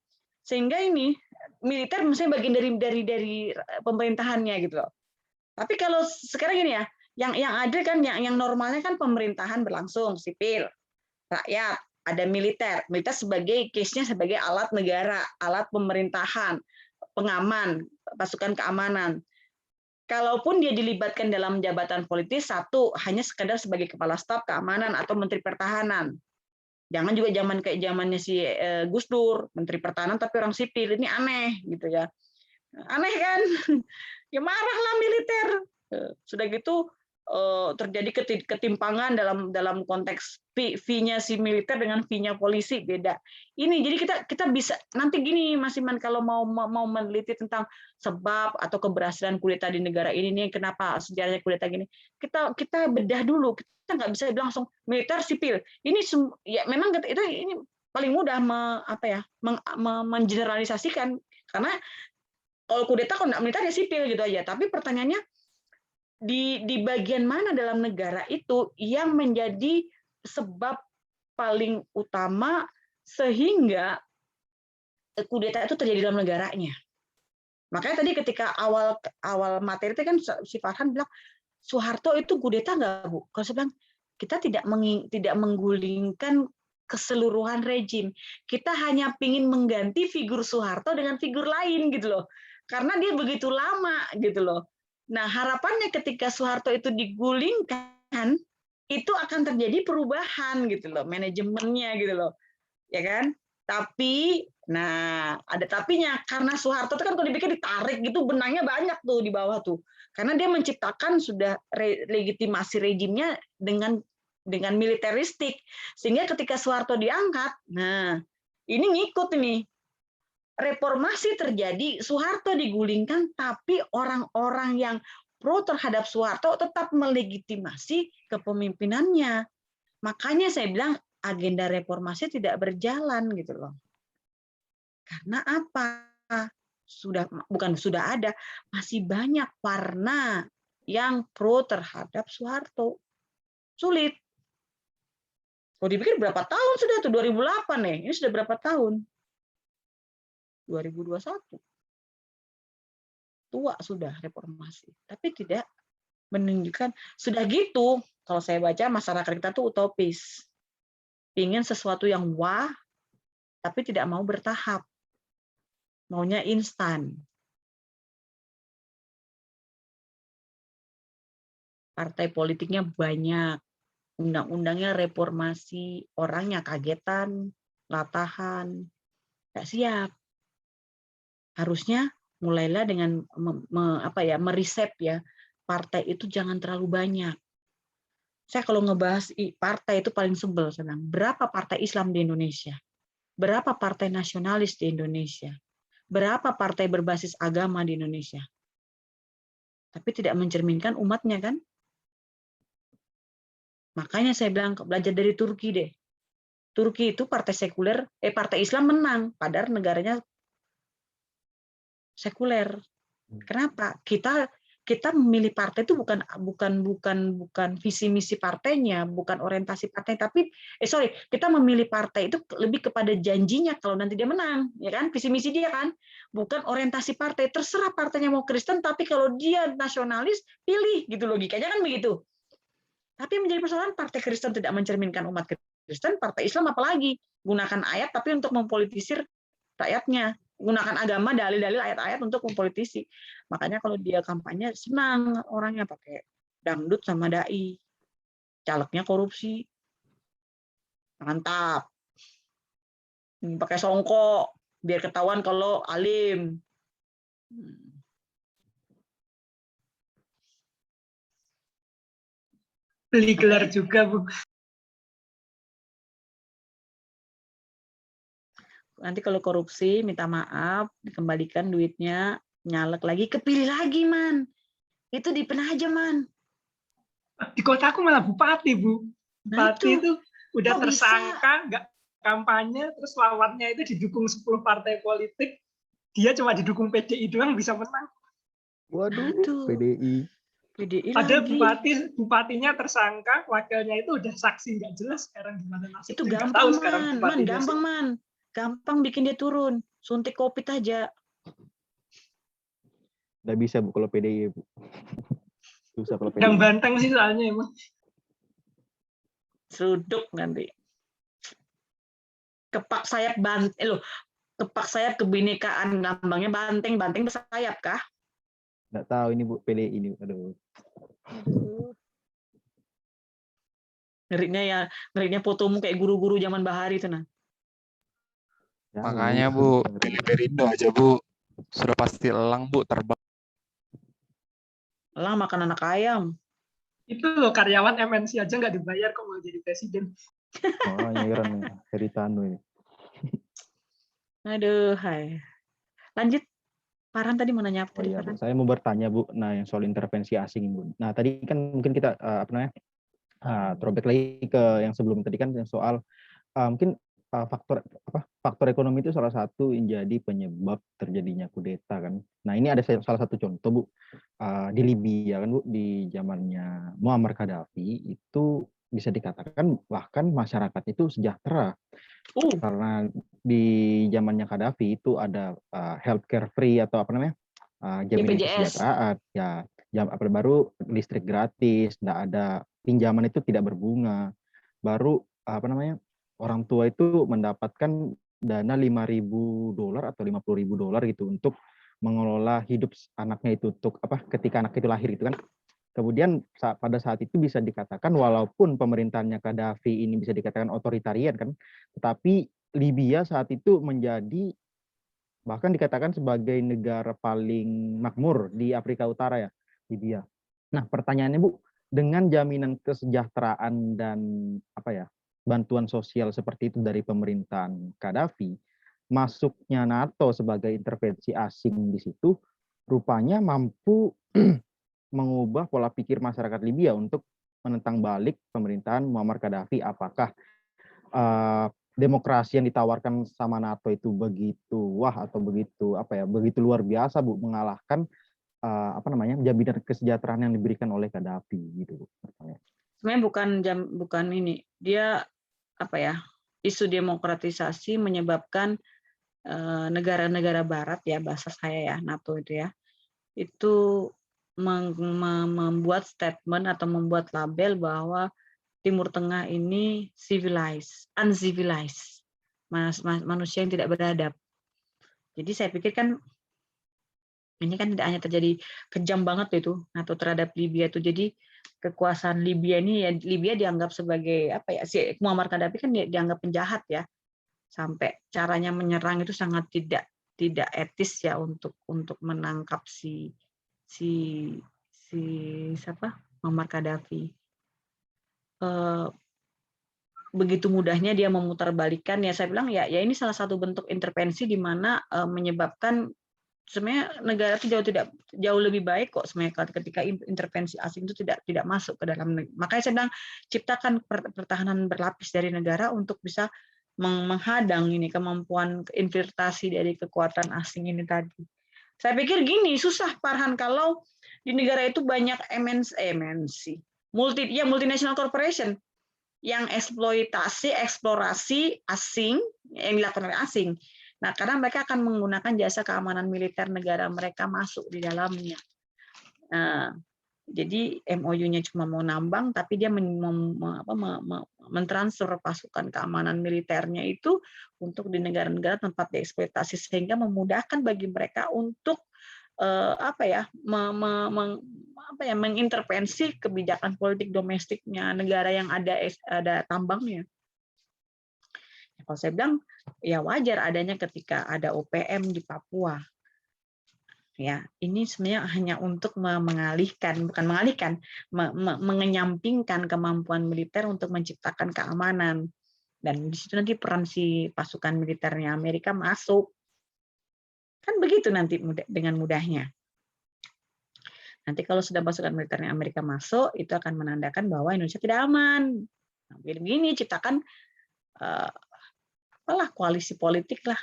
ini militer misalnya bagian dari pemerintahannya gitu loh. Tapi kalau sekarang gini ya, yang ada kan yang normalnya kan pemerintahan berlangsung, sipil, rakyat, ada militer sebagai case-nya sebagai alat negara, alat pemerintahan, pengaman, pasukan keamanan. Kalaupun dia dilibatkan dalam jabatan politis, satu hanya sekadar sebagai kepala staf keamanan atau menteri pertahanan. Jangan juga kayak zamannya si Gus Dur, menteri pertahanan tapi orang sipil, ini aneh gitu ya. Aneh kan? Ya marahlah militer. Sudah gitu terjadi ketimpangan dalam konteks fee-nya si militer dengan fee-nya polisi beda. Ini jadi kita bisa nanti gini Mas Iman, kalau mau meneliti tentang sebab atau keberhasilan kudeta di negara ini nih, kenapa sejarahnya kudeta gini, kita bedah dulu. Kita nggak bisa bilang langsung militer sipil. Ini ya memang itu ini paling mudah mengeneralisasikan, karena kalau kudeta kalau nggak militer ya sipil gitu aja. Tapi pertanyaannya di bagian mana dalam negara itu yang menjadi sebab paling utama sehingga kudeta itu terjadi dalam negaranya. Makanya tadi ketika awal materi itu kan si Farhan bilang Soeharto itu kudeta nggak, Bu? Kalau saya bilang kita tidak menggulingkan keseluruhan rejim. Kita hanya ingin mengganti figur Soeharto dengan figur lain gitu loh. Karena dia begitu lama gitu loh. Nah, harapannya ketika Soeharto itu digulingkan, itu akan terjadi perubahan gitu loh, manajemennya gitu loh. Ya kan? Tapi, nah ada tapinya, karena Soeharto itu kan kalau dipikir ditarik gitu, benangnya banyak tuh di bawah tuh. Karena dia menciptakan sudah legitimasi rejimnya dengan militeristik. Sehingga ketika Soeharto diangkat, nah ini ngikut nih. Reformasi terjadi, Soeharto digulingkan, tapi orang-orang yang pro terhadap Soeharto tetap melegitimasi kepemimpinannya. Makanya saya bilang agenda reformasi tidak berjalan gitu loh. Karena apa? Sudah ada, masih banyak warna yang pro terhadap Soeharto. Sulit. Kalau dipikir berapa tahun sudah tuh, 2008 nih, ini sudah berapa tahun? 2021. Tua sudah reformasi, tapi tidak menunjukkan. Sudah gitu, kalau saya baca masyarakat kita tuh utopis. Ingin sesuatu yang wah, tapi tidak mau bertahap. Maunya instan. Partai politiknya banyak. Undang-undangnya reformasi, orangnya kagetan, latahan, nggak siap. Harusnya mulailah dengan meriset ya, partai itu jangan terlalu banyak. Saya kalau ngebahas partai itu paling sebel, saya bilang, berapa partai Islam di Indonesia? Berapa partai nasionalis di Indonesia? Berapa partai berbasis agama di Indonesia? Tapi tidak mencerminkan umatnya kan? Makanya saya bilang belajar dari Turki deh. Turki itu partai sekuler, partai Islam menang, padahal negaranya sekuler. Kenapa? Kita memilih partai itu bukan visi misi partainya, bukan orientasi partai, tapi kita memilih partai itu lebih kepada janjinya kalau nanti dia menang, ya kan? Visi misi dia kan, bukan orientasi partai. Terserah partainya mau Kristen, tapi kalau dia nasionalis, pilih gitu, logikanya kan begitu. Tapi menjadi persoalan partai Kristen tidak mencerminkan umat Kristen, partai Islam apalagi gunakan ayat tapi untuk mempolitisir rakyatnya. Gunakan agama, dalil-dalil ayat-ayat untuk mempolitisi. Makanya kalau dia kampanye senang orangnya pakai dangdut sama dai. Calegnya korupsi. Mantap. Pakai songkok biar ketahuan kalau alim. Beli gelar juga, Bu. Nanti kalau korupsi minta maaf, dikembalikan duitnya, nyalek lagi, kepilih lagi, Man. Itu di Penaja, Man. Di kotaku malah bupati, Bu. Bupati itu udah kok tersangka, kampanye, terus lawannya itu didukung 10 partai politik, dia cuma didukung PDI doang bisa menang. Waduh, Aduh. PDI. PDI Ada lagi. bupatinya tersangka, wakilnya itu udah saksi nggak jelas sekarang gimana nasibnya. Itu Nggak gampang, tahu sekarang man. bupatinya Gampang, siapa. man. Gampang bikin dia turun. Suntik COVID aja. Nggak bisa, Bu, kalau PDI, Bu. Susah kalau Yang PDI. banteng sih soalnya emang. Seruduk nanti. Kepak sayap kepak sayap kebinekaan, lambangnya banteng bersayap kah? Nggak tahu ini, Bu, PDI ini. Aduh. Ngerinya fotomu kayak guru-guru zaman Bahari itu nah. Jangan, Makanya Bu. Bu, pilih Perindo aja Bu. Sudah pasti elang Bu, terbang. Elang makan anak ayam. Itu loh karyawan MNC aja nggak dibayar kok mau jadi presiden. Oh, nyairan nih. Heritano ini. Aduh, hai. Lanjut. Farhan tadi mau nanya apa Oh tadi, iya, Bu. Farhan? Saya mau bertanya, Bu. Nah, yang soal intervensi asing, Bu. Nah, tadi kan mungkin kita throwback lagi ke yang sebelum tadi kan yang soal mungkin faktor ekonomi itu salah satu yang jadi penyebab terjadinya kudeta kan. Nah, ini ada salah satu contoh, Bu. Di Libya kan, Bu, di zamannya Muammar Gaddafi itu bisa dikatakan bahkan masyarakat itu sejahtera. Karena di zamannya Gaddafi itu ada healthcare free atau apa namanya? Jaminan BPJS. kesejahteraan, ya, baru listrik gratis, nggak ada pinjaman itu tidak berbunga, baru apa namanya, orang tua itu mendapatkan dana $5.000 atau $50.000 gitu untuk mengelola hidup anaknya itu, untuk apa, ketika anak itu lahir itu kan. Kemudian pada saat itu bisa dikatakan walaupun pemerintahannya Gaddafi ini bisa dikatakan otoritarian kan, tetapi Libya saat itu menjadi bahkan dikatakan sebagai negara paling makmur di Afrika Utara ya, Libya. Nah, pertanyaannya, Bu, dengan jaminan kesejahteraan dan apa ya, bantuan sosial seperti itu dari pemerintahan Gaddafi, masuknya NATO sebagai intervensi asing di situ rupanya mampu mengubah pola pikir masyarakat Libya untuk menentang balik pemerintahan Muammar Gaddafi. Apakah demokrasi yang ditawarkan sama NATO itu begitu atau begitu luar biasa, Bu, mengalahkan jaminan kesejahteraan yang diberikan oleh Gaddafi gitu, Bu? Sebenarnya bukan ini. Dia isu demokratisasi menyebabkan negara-negara barat ya, bahasa saya ya, NATO itu ya, itu membuat statement atau membuat label bahwa Timur Tengah ini uncivilized, manusia yang tidak beradab. Jadi saya pikir kan ini kan tidak hanya terjadi kejam banget itu NATO terhadap Libya itu. Jadi kekuasaan Libya ini ya, Libya dianggap sebagai si Muammar Gaddafi kan dianggap penjahat ya. Sampai caranya menyerang itu sangat tidak etis ya untuk menangkap si Muammar Gaddafi. Begitu mudahnya dia memutarbalikkan, ya saya bilang ya ini salah satu bentuk intervensi di mana menyebabkan sebenarnya negara itu jauh lebih baik kok sebenarnya ketika intervensi asing itu tidak masuk ke dalam negara. Makanya saya bilang ciptakan pertahanan berlapis dari negara untuk bisa menghadang ini kemampuan infiltrasi dari kekuatan asing ini tadi. Saya pikir gini, susah Farhan kalau di negara itu banyak MNC, multinational corporation yang eksplorasi asing yang dilakukan oleh asing. Nah, karena mereka akan menggunakan jasa keamanan militer negara mereka masuk di dalamnya. Nah, jadi MOU-nya cuma mau nambang, tapi dia mentransfer pasukan keamanan militernya itu untuk di negara-negara tempat dieksploitasi, sehingga memudahkan bagi mereka untuk mengintervensi kebijakan politik domestiknya negara yang ada tambangnya. Kalau saya bilang ya wajar adanya ketika ada OPM di Papua. Ya, ini sebenarnya hanya untuk mengenyampingkan kemampuan militer untuk menciptakan keamanan. Dan di situ nanti peran si pasukan militernya Amerika masuk. Kan begitu nanti dengan mudahnya. Nanti kalau sudah pasukan militernya Amerika masuk, itu akan menandakan bahwa Indonesia tidak aman. Nah, begini ciptakan koalisi politik lah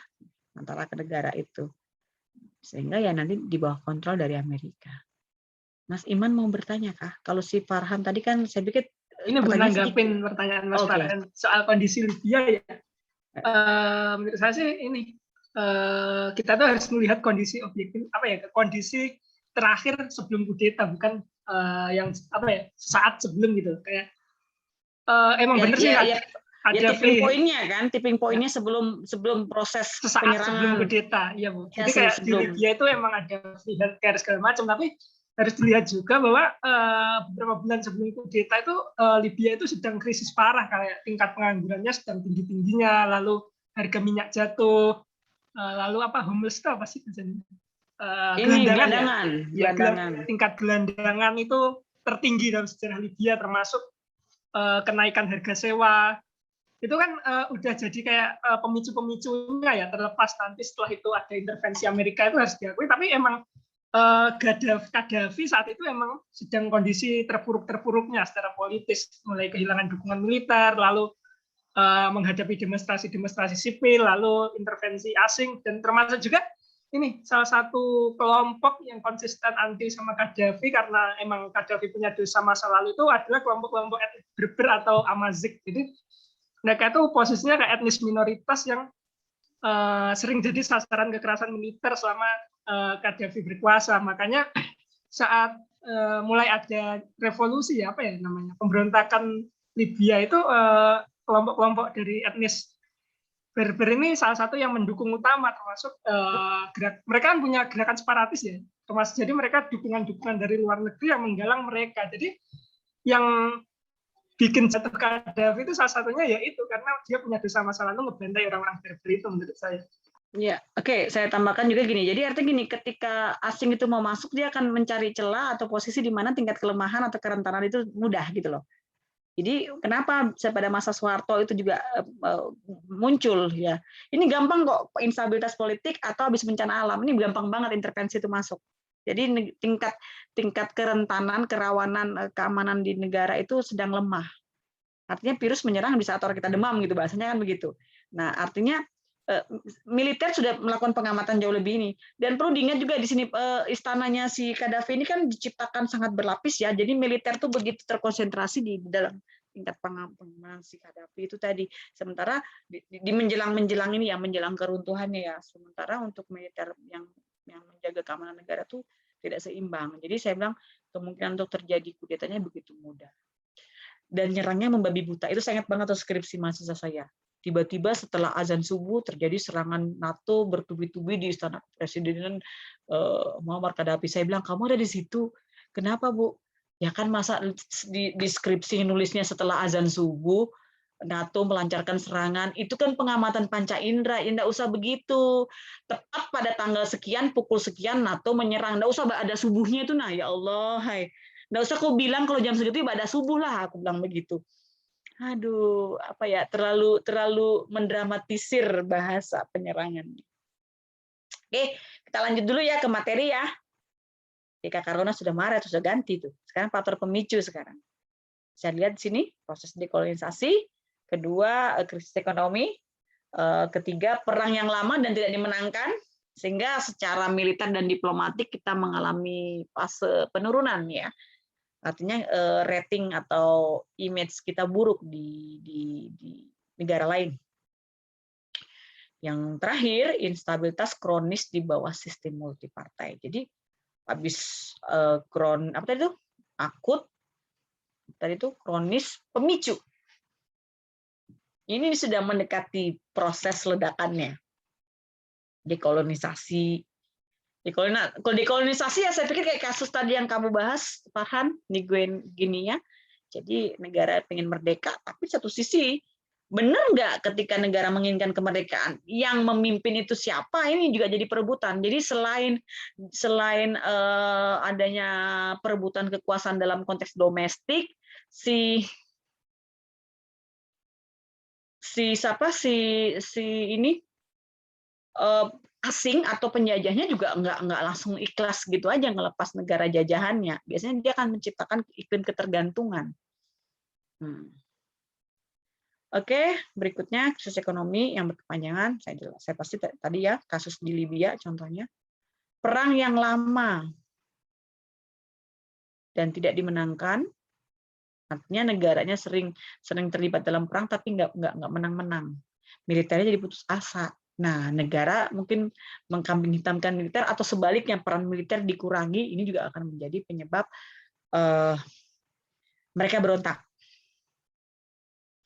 antara negara itu, sehingga ya nanti di bawah kontrol dari Amerika. Mas Iman mau bertanya kah? Kalau si Farhan tadi kan saya pikir Ini Bu nanggapin pertanyaan Mas Farhan soal kondisi Libya ya. Menurut saya sih ini kita tuh harus melihat kondisi objektif kondisi terakhir sebelum kudeta, bukan yang saat sebelum gitu. Kayak emang bener sih ada tipping pointnya kan, tipping pointnya sebelum proses sesaat penyerangan. Sebelum kudeta, iya Bu. Ya, jadi kayak di Libya itu emang ada pilihan kayak segala macam, tapi harus dilihat juga bahwa beberapa bulan sebelum kudeta itu Libya itu sedang krisis parah, kayak tingkat penganggurannya sedang tinggi-tingginya, lalu harga minyak jatuh, lalu homeless itu apa sih biasanya? Gelandangan. Tingkat gelandangan itu tertinggi dalam sejarah Libya, termasuk kenaikan harga sewa. Itu kan udah jadi kayak pemicu-pemicunya ya, terlepas nanti setelah itu ada intervensi Amerika itu harus diakui, tapi emang Gaddafi saat itu emang sedang kondisi terpuruk-terpuruknya secara politis, mulai kehilangan dukungan militer, lalu menghadapi demonstrasi sipil, lalu intervensi asing, dan termasuk juga ini salah satu kelompok yang konsisten anti sama Gaddafi karena emang Gaddafi punya dosa masa lalu itu adalah kelompok-kelompok etnis Berber atau Amazigh. Jadi mereka itu posisinya kayak etnis minoritas yang sering jadi sasaran kekerasan militer selama Gaddafi berkuasa. Makanya saat mulai ada revolusi pemberontakan Libya itu kelompok-kelompok dari etnis Berber ini salah satu yang mendukung utama, termasuk mereka kan punya gerakan separatis ya, termasuk jadi mereka dukungan dari luar negeri yang menggalang mereka. Jadi yang bikin jatuh Gaddafi itu salah satunya ya itu karena dia punya dosa masa lalu ngebantai orang-orang Berber itu menurut saya. Ya, oke. Saya tambahkan juga gini. Jadi artinya gini, ketika asing itu mau masuk, dia akan mencari celah atau posisi di mana tingkat kelemahan atau kerentanan itu mudah gitu loh. Jadi kenapa pada masa Soeharto itu juga muncul ya. Ini gampang kok instabilitas politik atau habis bencana alam. Ini gampang banget intervensi itu masuk. Jadi tingkat kerentanan, kerawanan, keamanan di negara itu sedang lemah. Artinya virus menyerang di saat orang kita demam gitu, bahasanya kan begitu. Nah, artinya militer sudah melakukan pengamatan jauh lebih ini. Dan perlu diingat juga di sini istananya si Gaddafi ini kan diciptakan sangat berlapis ya. Jadi militer tuh begitu terkonsentrasi di dalam tingkat pengamanan si Gaddafi itu tadi. Sementara di menjelang ini ya, menjelang keruntuhannya ya. Sementara untuk militer yang menjaga keamanan negara tuh tidak seimbang. Jadi saya bilang kemungkinan untuk terjadi kudetanya begitu mudah. Dan nyerangnya membabi buta. Itu saya ingat banget tuh skripsi mahasiswa saya. Tiba-tiba setelah azan subuh terjadi serangan NATO bertubi-tubi di istana Presiden Muammar Gaddafi. Saya bilang, kamu ada di situ. Kenapa, Bu? Ya kan masa di skripsi nulisnya setelah azan subuh NATO melancarkan serangan. Itu kan pengamatan panca indera. Ya enggak usah begitu. Tepat pada tanggal sekian, pukul sekian NATO menyerang. Enggak usah ada subuhnya itu. Nah, ya Allah, hai. Enggak usah kau bilang kalau jam segitu ibadah subuh lah, aku bilang begitu. Aduh, terlalu mendramatisir bahasa penyerangan. Oke, kita lanjut dulu ya ke materi ya. Kak Karona sudah marah, sudah ganti tuh. Sekarang faktor pemicu sekarang. Saya lihat di sini proses dekolonisasi, kedua krisis ekonomi, ketiga perang yang lama dan tidak dimenangkan, sehingga secara militer dan diplomatik kita mengalami fase penurunan ya. Artinya rating atau image kita buruk di negara lain. Yang terakhir, instabilitas kronis di bawah sistem multipartai. Jadi habis akut, tadi itu kronis, pemicu. Ini sudah mendekati proses ledakannya. Dekolonisasi. Kalau dekolonisasi ya saya pikir kayak kasus tadi yang kamu bahas, Farhan, di Guinea. Jadi negara pengen merdeka, tapi satu sisi benar nggak ketika negara menginginkan kemerdekaan, yang memimpin itu siapa? Ini juga jadi perebutan. Jadi selain adanya perebutan kekuasaan dalam konteks domestik, si asing atau penjajahnya juga nggak langsung ikhlas gitu aja ngelepas negara jajahannya. Biasanya dia akan menciptakan iklim ketergantungan. Oke, berikutnya krisis ekonomi yang berkepanjangan. Saya pasti tadi ya kasus di Libya contohnya. Perang yang lama dan tidak dimenangkan, artinya negaranya sering terlibat dalam perang tapi nggak menang-menang. Militernya jadi putus asa. Nah, negara mungkin mengkambing hitamkan militer atau sebaliknya peran militer dikurangi, ini juga akan menjadi penyebab mereka berontak.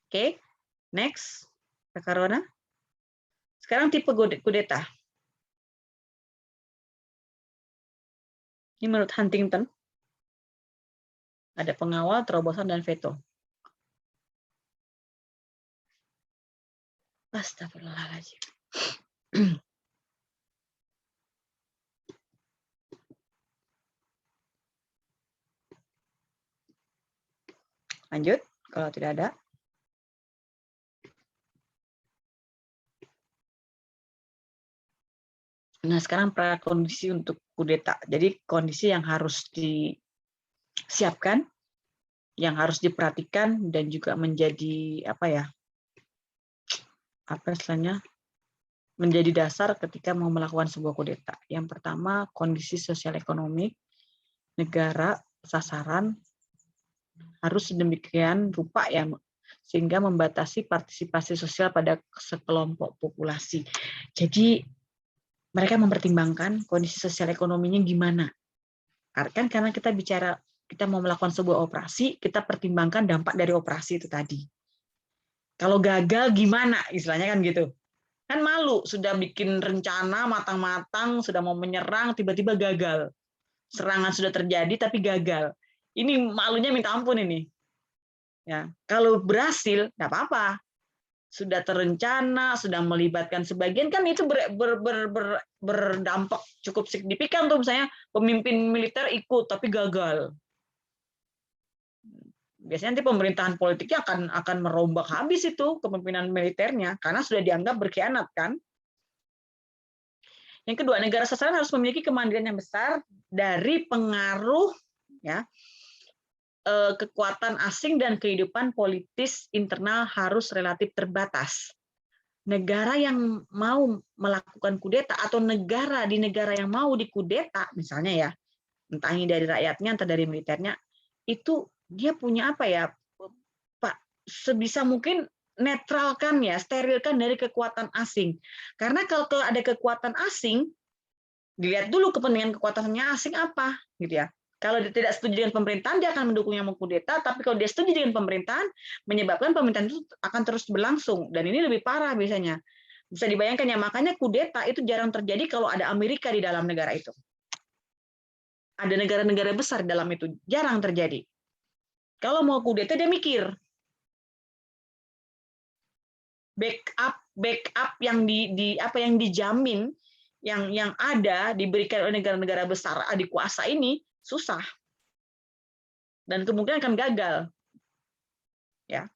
Oke, next, Kak Rona. Sekarang tipe kudeta. Ini menurut Huntington, ada pengawal, terobosan, dan veto. Astagfirullahaladzim. Lanjut, kalau tidak ada. Nah, sekarang prakondisi untuk kudeta. Jadi kondisi yang harus disiapkan, yang harus diperhatikan, dan juga menjadi menjadi dasar ketika mau melakukan sebuah kudeta. Yang pertama, kondisi sosial ekonomi negara sasaran harus sedemikian rupa ya, sehingga membatasi partisipasi sosial pada sekelompok populasi. Jadi mereka mempertimbangkan kondisi sosial ekonominya gimana. Kan karena kita mau melakukan sebuah operasi, kita pertimbangkan dampak dari operasi itu tadi. Kalau gagal gimana, istilahnya kan gitu. Kan malu, sudah bikin rencana matang-matang, sudah mau menyerang, tiba-tiba gagal. Serangan sudah terjadi, tapi gagal. Ini malunya minta ampun ini. Ya, kalau berhasil, nggak apa-apa. Sudah terencana, sudah melibatkan sebagian, kan itu berdampak cukup signifikan tuh, misalnya pemimpin militer ikut tapi gagal. Biasanya nanti pemerintahan politiknya akan merombak habis itu kepemimpinan militernya karena sudah dianggap berkhianat kan. Yang kedua, negara sasaran harus memiliki kemandirian yang besar dari pengaruh ya kekuatan asing dan kehidupan politis internal harus relatif terbatas. Negara yang mau melakukan kudeta atau negara yang mau dikudeta, misalnya ya, entah ini dari rakyatnya, entah dari militernya, itu dia punya Pak, sebisa mungkin netralkan ya, sterilkan dari kekuatan asing. Karena kalau ada kekuatan asing, dilihat dulu kepentingan kekuatannya asing apa, gitu ya. Kalau dia tidak setuju dengan pemerintahan, dia akan mendukung yang mengkudeta. Tapi kalau dia setuju dengan pemerintahan, menyebabkan pemerintahan itu akan terus berlangsung. Dan ini lebih parah biasanya. Bisa dibayangkan ya, makanya kudeta itu jarang terjadi kalau ada Amerika di dalam negara itu. Ada negara-negara besar di dalam itu, jarang terjadi. Kalau mau kudeta, dia mikir. Backup yang yang dijamin, yang ada diberikan oleh negara-negara besar adik kuasa ini susah dan kemungkinan akan gagal ya.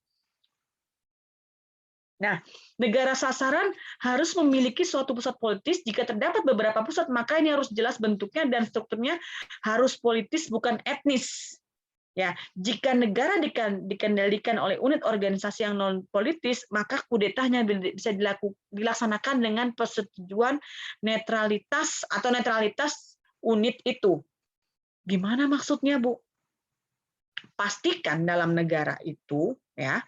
Nah, negara sasaran harus memiliki suatu pusat politis. Jika terdapat beberapa pusat, maka ini harus jelas bentuknya dan strukturnya harus politis bukan etnis. Ya, jika negara dikendalikan oleh unit organisasi yang non politis, maka kudetanya bisa dilaksanakan dengan persetujuan netralitas unit itu. Gimana maksudnya, Bu? Pastikan dalam negara itu ya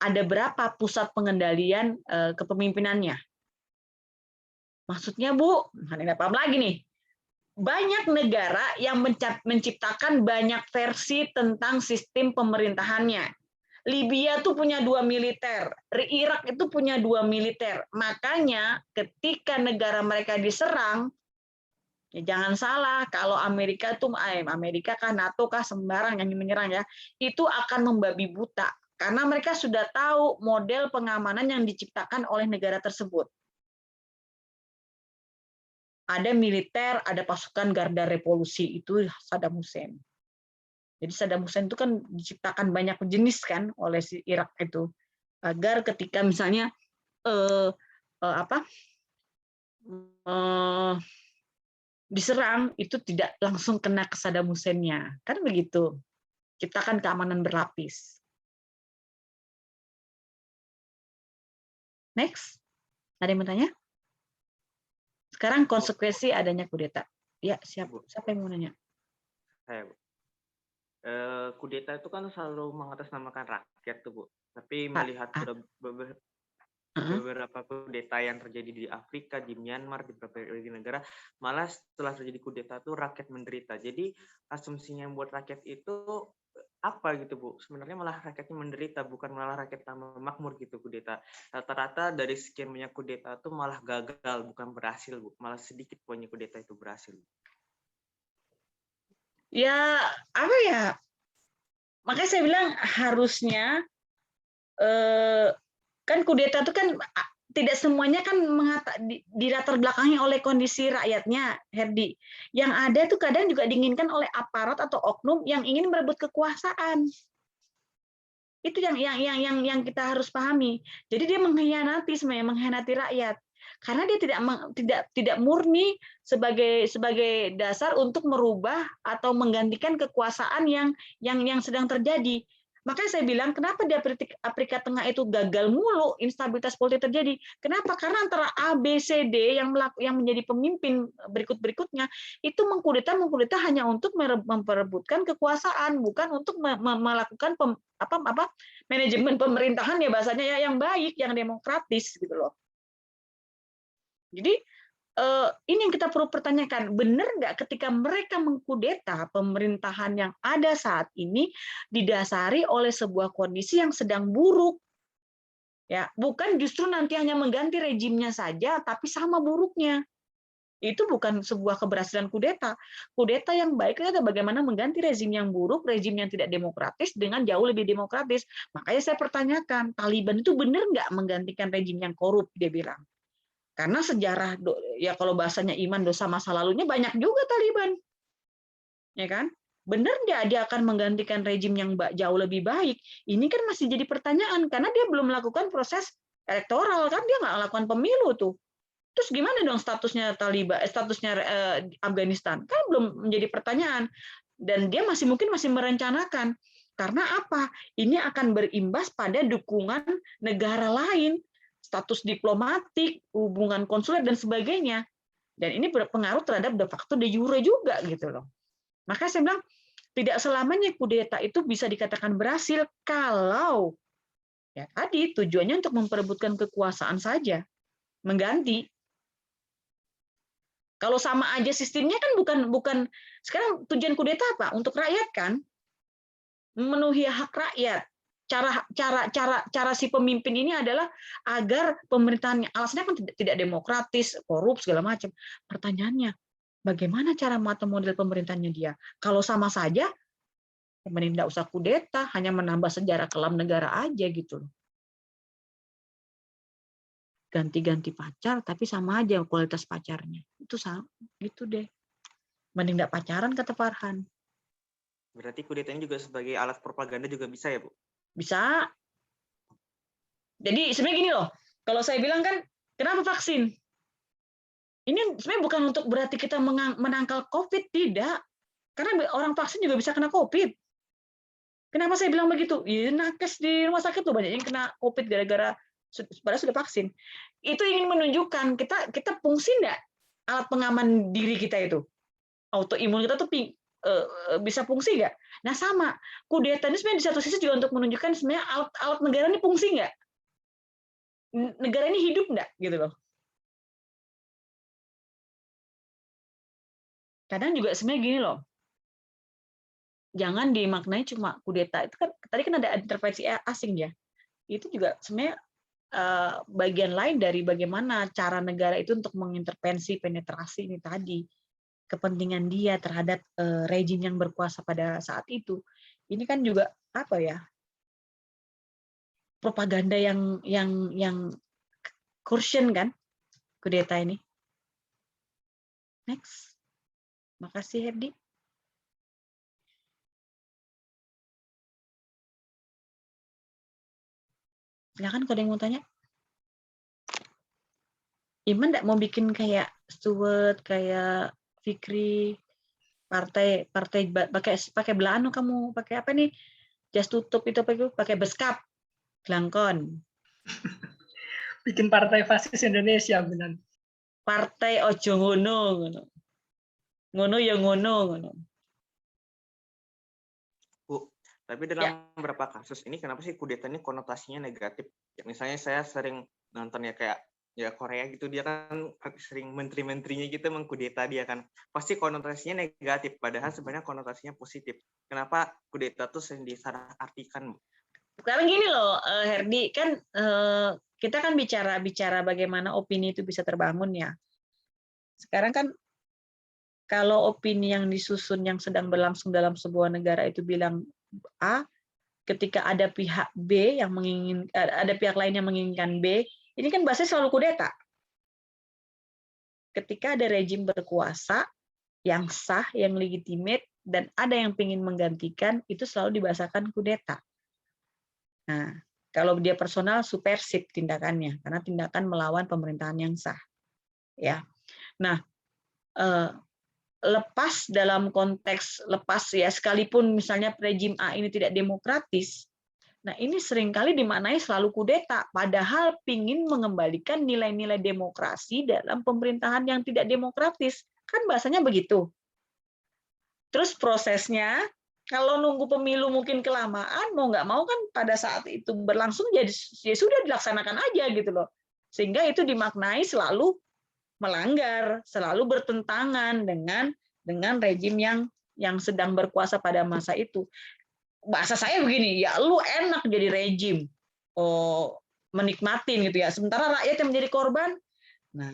ada berapa pusat pengendalian kepemimpinannya. Maksudnya, Bu, nggak paham lagi nih. Banyak negara yang menciptakan banyak versi tentang sistem pemerintahannya. Libya tuh punya 2 militer, Irak itu punya 2 militer. Makanya ketika negara mereka diserang, ya jangan salah, kalau Amerika kah NATO kah sembarang yang menyerang ya, itu akan membabi buta karena mereka sudah tahu model pengamanan yang diciptakan oleh negara tersebut. Ada militer, ada pasukan garda revolusi, itu Saddam Hussein. Jadi Saddam Hussein itu kan diciptakan banyak jenis kan oleh si Irak itu agar ketika misalnya diserang itu tidak langsung kena ke Saddam Hussein-nya. Kan begitu. Ciptakan keamanan berlapis. Next. Ada yang mau tanya? Sekarang konsekuensi adanya kudeta. Ya, siap. Siapa yang mau nanya? Saya, Bu. Kudeta itu kan selalu mengatasnamakan rakyat tuh, Bu. Tapi melihat beberapa kudeta yang terjadi di Afrika, di Myanmar, di beberapa negara, malah setelah terjadi kudeta itu rakyat menderita. Jadi asumsinya yang buat rakyat itu apa gitu, Bu? Sebenarnya malah rakyatnya menderita, bukan malah rakyat tambah makmur gitu kudeta. Rata-rata dari sekian banyak kudeta itu malah gagal, bukan berhasil, Bu. Malah sedikit pokoknya kudeta itu berhasil. Ya, apa ya? Makanya saya bilang harusnya kan kudeta itu kan tidak semuanya kan di latar belakangnya oleh kondisi rakyatnya, Herdi. Yang ada itu kadang juga diinginkan oleh aparat atau oknum yang ingin merebut kekuasaan. Itu yang kita harus pahami. Jadi dia mengkhianati sebenarnya, mengkhianati rakyat. Karena dia tidak murni sebagai dasar untuk merubah atau menggantikan kekuasaan yang sedang terjadi. Makanya saya bilang kenapa di Afrika Tengah itu gagal mulu, instabilitas politik terjadi. Kenapa? Karena antara A, B, C, D yang menjadi pemimpin berikutnya itu mengkudeta hanya untuk memperebutkan kekuasaan, bukan untuk melakukan manajemen pemerintahan ya bahasanya ya yang baik, yang demokratis gitu loh. Jadi ini yang kita perlu pertanyakan, benar nggak ketika mereka mengkudeta pemerintahan yang ada saat ini didasari oleh sebuah kondisi yang sedang buruk, ya bukan justru nanti hanya mengganti rejimnya saja, tapi sama buruknya. Itu bukan sebuah keberhasilan kudeta. Kudeta yang baik itu adalah bagaimana mengganti rezim yang buruk, rezim yang tidak demokratis dengan jauh lebih demokratis. Makanya saya pertanyakan, Taliban itu benar nggak menggantikan rezim yang korup, dia bilang. Karena sejarah, ya kalau bahasanya iman dosa masa lalunya banyak juga Taliban, ya kan? Benar dia akan menggantikan rezim yang jauh lebih baik? Ini kan masih jadi pertanyaan karena dia belum melakukan proses elektoral kan, dia nggak melakukan pemilu tuh. Terus gimana dong statusnya Taliban, statusnya Afghanistan? Kan belum menjadi pertanyaan dan dia mungkin masih merencanakan. Karena apa? Ini akan berimbas pada dukungan negara lain, status diplomatik, hubungan konsuler dan sebagainya. Dan ini berpengaruh terhadap de facto de jure juga gitu loh. Maka saya bilang tidak selamanya kudeta itu bisa dikatakan berhasil kalau ya tadi tujuannya untuk memperebutkan kekuasaan saja, mengganti. Kalau sama aja sistemnya kan bukan sekarang tujuan kudeta apa? Untuk rakyat kan? Memenuhi hak rakyat. Cara si pemimpin ini adalah agar pemerintahannya, alasannya kan tidak demokratis, korup segala macam. Pertanyaannya, bagaimana cara atau model pemerintahannya dia? Kalau sama saja, mending tidak usah kudeta, hanya menambah sejarah kelam negara aja gitu loh. Ganti-ganti pacar, tapi sama aja kualitas pacarnya. Itu sama, gitu deh. Mending tidak pacaran kata Farhan. Berarti kudeta ini juga sebagai alat propaganda juga bisa ya, Bu? Bisa. Jadi sebenarnya gini loh, kalau saya bilang kan, kenapa vaksin? Ini sebenarnya bukan untuk berarti kita menangkal COVID, tidak. Karena orang vaksin juga bisa kena COVID. Kenapa saya bilang begitu? Ya, nakes di rumah sakit tuh banyak yang kena COVID gara-gara padahal sudah vaksin. Itu ingin menunjukkan kita fungsi enggak alat pengaman diri kita itu. Autoimun kita tuh bisa fungsi nggak? Nah sama, kudeta ini sebenarnya di satu sisi juga untuk menunjukkan sebenarnya alat negara ini fungsi nggak? Negara ini hidup nggak? Gitu loh. Kadang juga sebenarnya gini loh, jangan dimaknai cuma kudeta. Itu kan tadi kan ada intervensi asing ya. Itu juga sebenarnya bagian lain dari bagaimana cara negara itu untuk mengintervensi penetrasi ini tadi. Kepentingan dia terhadap rejim yang berkuasa pada saat itu. Ini kan juga apa ya? Propaganda yang kursion kan? Kudeta ini. Next. Makasih Herdi. Silakan kalau ada yang mau tanya. Iman enggak mau bikin kayak Stuart, kayak Fikri, partai pakai belaan kamu pakai apa nih? Jas tutup itu pakai beskap, gelangkon. bikin partai fasis Indonesia benar. Partai ojo ngono ngono. Ngono ya ngono ngono. Bu, tapi Ya. dalam beberapa kasus ini kenapa sih kudeta ini konotasinya negatif? Ya, misalnya saya sering nonton ya kayak ya Korea gitu, dia kan sering menteri-menterinya gitu mengkudeta dia kan. Pasti konotasinya negatif, padahal sebenarnya konotasinya positif. Kenapa kudeta tuh sering disalahartikan, Bu? Sekarang gini loh, Herdi, kan kita kan bicara bagaimana opini itu bisa terbangun ya. Sekarang kan kalau opini yang disusun yang sedang berlangsung dalam sebuah negara itu bilang A, ketika ada pihak B yang ada pihak lain yang menginginkan B, ini kan bahasanya selalu kudeta. Ketika ada rejim berkuasa yang sah, yang legitimate, dan ada yang ingin menggantikan, itu selalu dibahasakan kudeta. Nah, kalau dia personal, subversif tindakannya, karena tindakan melawan pemerintahan yang sah. Ya, nah lepas dalam konteks ya, sekalipun misalnya rejim A ini tidak demokratis, nah ini seringkali dimaknai selalu kudeta, padahal pingin mengembalikan nilai-nilai demokrasi dalam pemerintahan yang tidak demokratis, kan bahasanya begitu. Terus prosesnya, kalau nunggu pemilu mungkin kelamaan, mau nggak mau kan pada saat itu berlangsung ya sudah dilaksanakan aja gitu loh. Sehingga itu dimaknai selalu melanggar, selalu bertentangan dengan rejim yang sedang berkuasa pada masa itu. Bahasa saya begini, ya lu enak jadi rejim, menikmatin gitu ya. Sementara rakyat yang menjadi korban, nah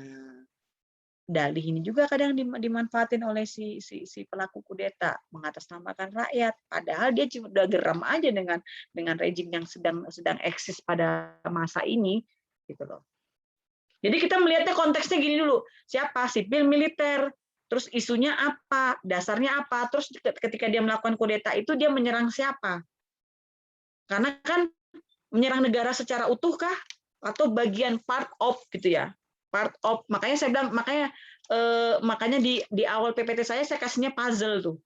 dalih ini juga kadang dimanfaatin oleh si pelaku kudeta, mengatasnamakan rakyat, padahal dia cuma udah geram aja dengan rejim yang sedang eksis pada masa ini, gitu loh. Jadi kita melihatnya konteksnya gini dulu, siapa? Sipil, militer, terus isunya apa, dasarnya apa, terus ketika dia melakukan kudeta itu dia menyerang siapa? Karena kan menyerang negara secara utuh kah? Atau bagian part of gitu ya? Part of, makanya saya bilang, makanya di awal PPT saya kasihnya puzzle tuh.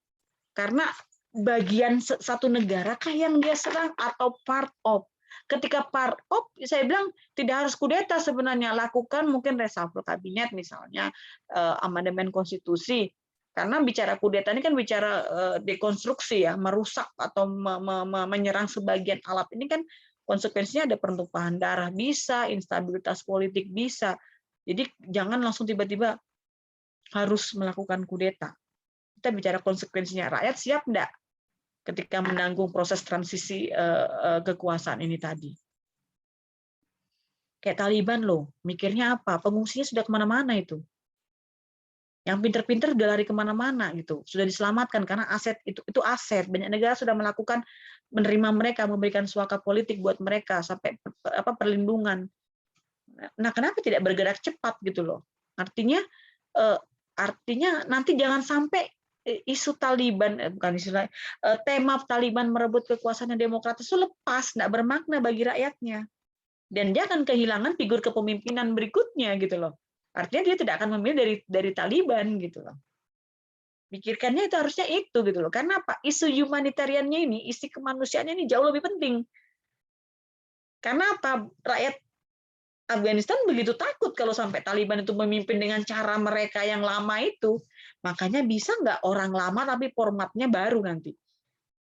Karena bagian satu negara kah yang dia serang atau part of? Ketika part of, saya bilang tidak harus kudeta sebenarnya, lakukan mungkin reshuffle kabinet misalnya, amandemen konstitusi. Karena bicara kudeta ini kan bicara dekonstruksi ya, merusak atau menyerang sebagian alat ini kan konsekuensinya ada pertumpahan darah bisa, instabilitas politik bisa. Jadi jangan langsung tiba-tiba harus melakukan kudeta. Kita bicara konsekuensinya, rakyat siap enggak ketika menanggung proses transisi kekuasaan ini tadi. Kayak Taliban loh, mikirnya apa? Pengungsinya sudah kemana-mana itu. Yang pinter-pinter udah lari kemana-mana gitu, sudah diselamatkan karena aset itu aset. Banyak negara sudah melakukan menerima mereka, memberikan suaka politik buat mereka sampai perlindungan. Nah, kenapa tidak bergerak cepat gitu loh? Artinya nanti jangan sampai isu Taliban, bukan isu tema Taliban merebut kekuasaan yang demokratis itu lepas, nggak bermakna bagi rakyatnya. Dan dia akan kehilangan figur kepemimpinan berikutnya gitu loh. Artinya dia tidak akan memilih dari Taliban gitu loh. Pikirkannya itu harusnya itu gitu loh. Karena apa? Isu humanitariannya ini, isu kemanusiaannya ini jauh lebih penting. Karena apa? Rakyat Afghanistan begitu takut kalau sampai Taliban itu memimpin dengan cara mereka yang lama itu. Makanya bisa nggak orang lama tapi formatnya baru nanti?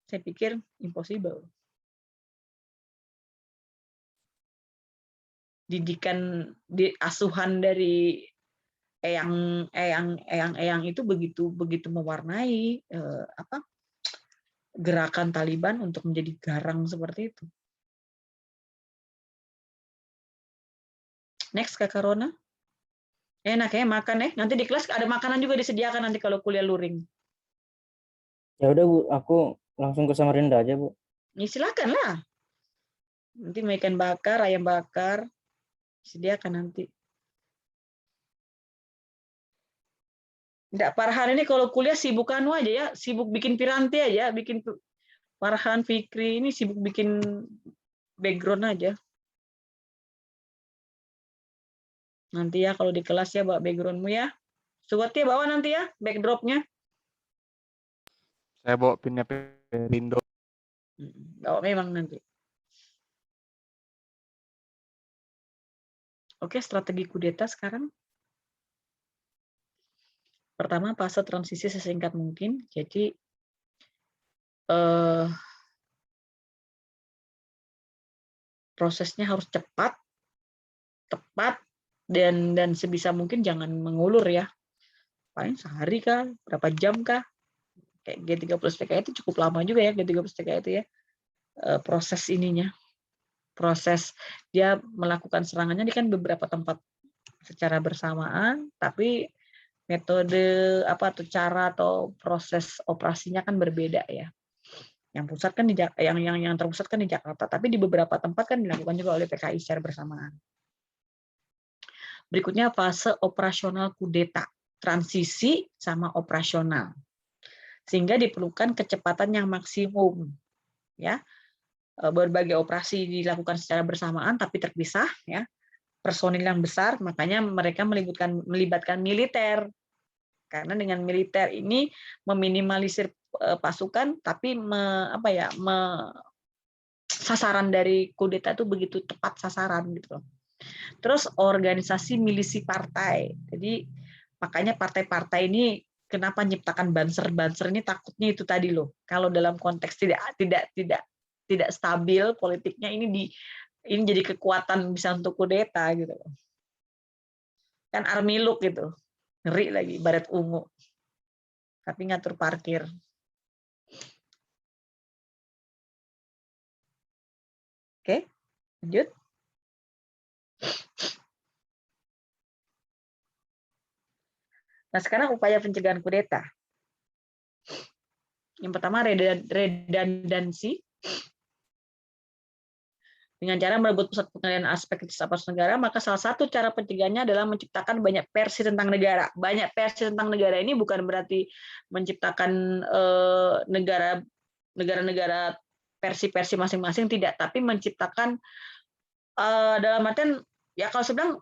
Saya pikir impossible. Didikan asuhan dari eyang itu begitu mewarnai gerakan Taliban untuk menjadi garang seperti itu. Next, Kakak Rona. Enak ya makan ya. Nanti di kelas ada makanan juga disediakan nanti kalau kuliah luring. Ya udah Bu, aku langsung ke Samarinda aja Bu. Ya, silakan lah. Nanti mau ikan bakar, ayam bakar, sediakan nanti. Enggak, Farhan ini kalau kuliah sibuk anu aja ya, sibuk bikin piranti aja, bikin Farhan, Fikri ini sibuk bikin background aja. Nanti ya kalau di kelas ya bawa backgroundmu ya. Suwati bawa nanti ya backdropnya. Saya bawa pinnya Perindo. Bawa memang nanti. Oke, strategi kudeta sekarang. Pertama, fase transisi sesingkat mungkin. Jadi prosesnya harus cepat, tepat, dan sebisa mungkin jangan mengulur ya. Paling sehari kah, berapa jam kah? Kayak G30SPKI itu cukup lama juga ya, G30SPKI itu ya. Proses ininya. Proses dia melakukan serangannya ini kan beberapa tempat secara bersamaan, tapi metode apa atau cara atau proses operasinya kan berbeda ya. Yang pusat kan yang terpusat kan di Jakarta, tapi di beberapa tempat kan dilakukan juga oleh PKI secara bersamaan. Berikutnya fase operasional kudeta, transisi sama operasional. Sehingga diperlukan kecepatan yang maksimum ya. Berbagai operasi dilakukan secara bersamaan tapi terpisah ya. Personil yang besar, makanya mereka melibatkan militer. Karena dengan militer ini meminimalisir pasukan, tapi sasaran dari kudeta itu begitu tepat sasaran gitu loh. Terus organisasi milisi partai. Jadi makanya partai-partai ini kenapa menciptakan banser ini takutnya itu tadi loh. Kalau dalam konteks tidak stabil politiknya ini jadi kekuatan bisa untuk kudeta gitu. Kan army look gitu. Ngeri lagi baret ungu. Tapi ngatur parkir. Oke, lanjut. Nah, sekarang upaya pencegahan kudeta. Yang pertama redundansi. Dengan cara merebut pusat pengendalian aspek aparatur negara, maka salah satu cara pencegahannya adalah menciptakan banyak versi tentang negara. Banyak versi tentang negara ini bukan berarti menciptakan negara-negara versi-versi masing-masing, tidak, tapi menciptakan dalam artian ya kalau saya bilang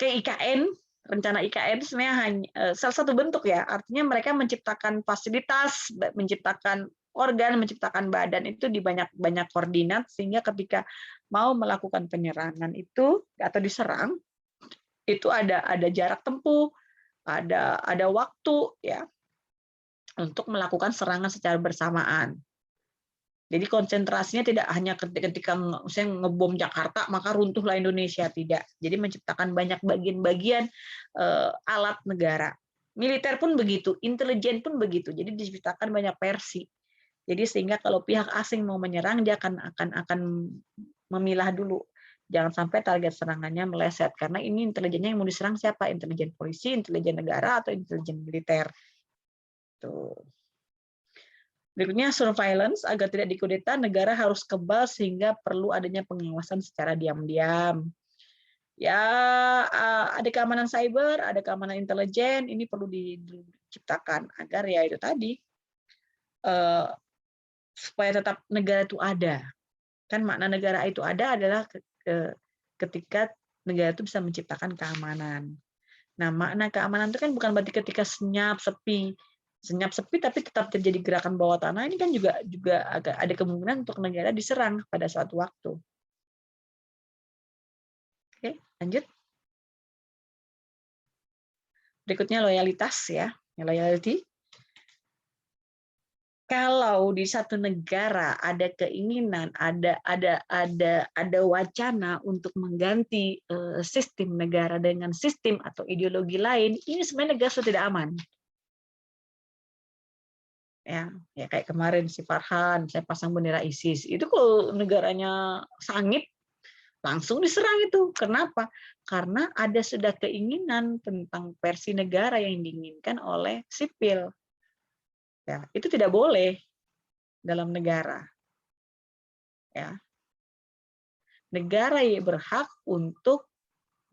kayak IKN, rencana IKN itu sebenarnya hanya salah satu bentuk ya, artinya mereka menciptakan fasilitas, menciptakan organ, menciptakan badan itu di banyak koordinat sehingga ketika mau melakukan penyerangan itu atau diserang itu ada jarak tempuh, ada waktu ya untuk melakukan serangan secara bersamaan. Jadi konsentrasinya tidak hanya ketika misalnya ngebom Jakarta maka runtuhlah Indonesia, tidak. Jadi menciptakan banyak bagian-bagian alat negara. Militer pun begitu, intelijen pun begitu. Jadi diciptakan banyak versi. Jadi sehingga kalau pihak asing mau menyerang dia akan memilah dulu. Jangan sampai target serangannya meleset karena ini intelijennya yang mau diserang siapa? Intelijen polisi, intelijen negara atau intelijen militer. Tuh. Berikutnya surveillance, agar tidak dikudeta negara harus kebal sehingga perlu adanya pengawasan secara diam-diam. Ya, ada keamanan cyber, ada keamanan intelijen, ini perlu diciptakan agar ya itu tadi supaya tetap negara itu ada. Kan makna negara itu ada adalah ketika negara itu bisa menciptakan keamanan. Nah, makna keamanan itu kan bukan berarti ketika senyap sepi tapi tetap terjadi gerakan bawah tanah, ini kan juga agak ada kemungkinan untuk negara diserang pada suatu waktu. Oke, lanjut. Berikutnya loyalitas ya, loyalty. Kalau di satu negara ada keinginan, ada wacana untuk mengganti sistem negara dengan sistem atau ideologi lain, ini sebenarnya negara sudah tidak aman. Ya kayak kemarin si Farhan, saya pasang bendera ISIS, itu kalau negaranya sangit langsung diserang itu. Kenapa? Karena ada sudah keinginan tentang versi negara yang diinginkan oleh sipil. Ya, itu tidak boleh dalam negara. Ya. Negara yang berhak untuk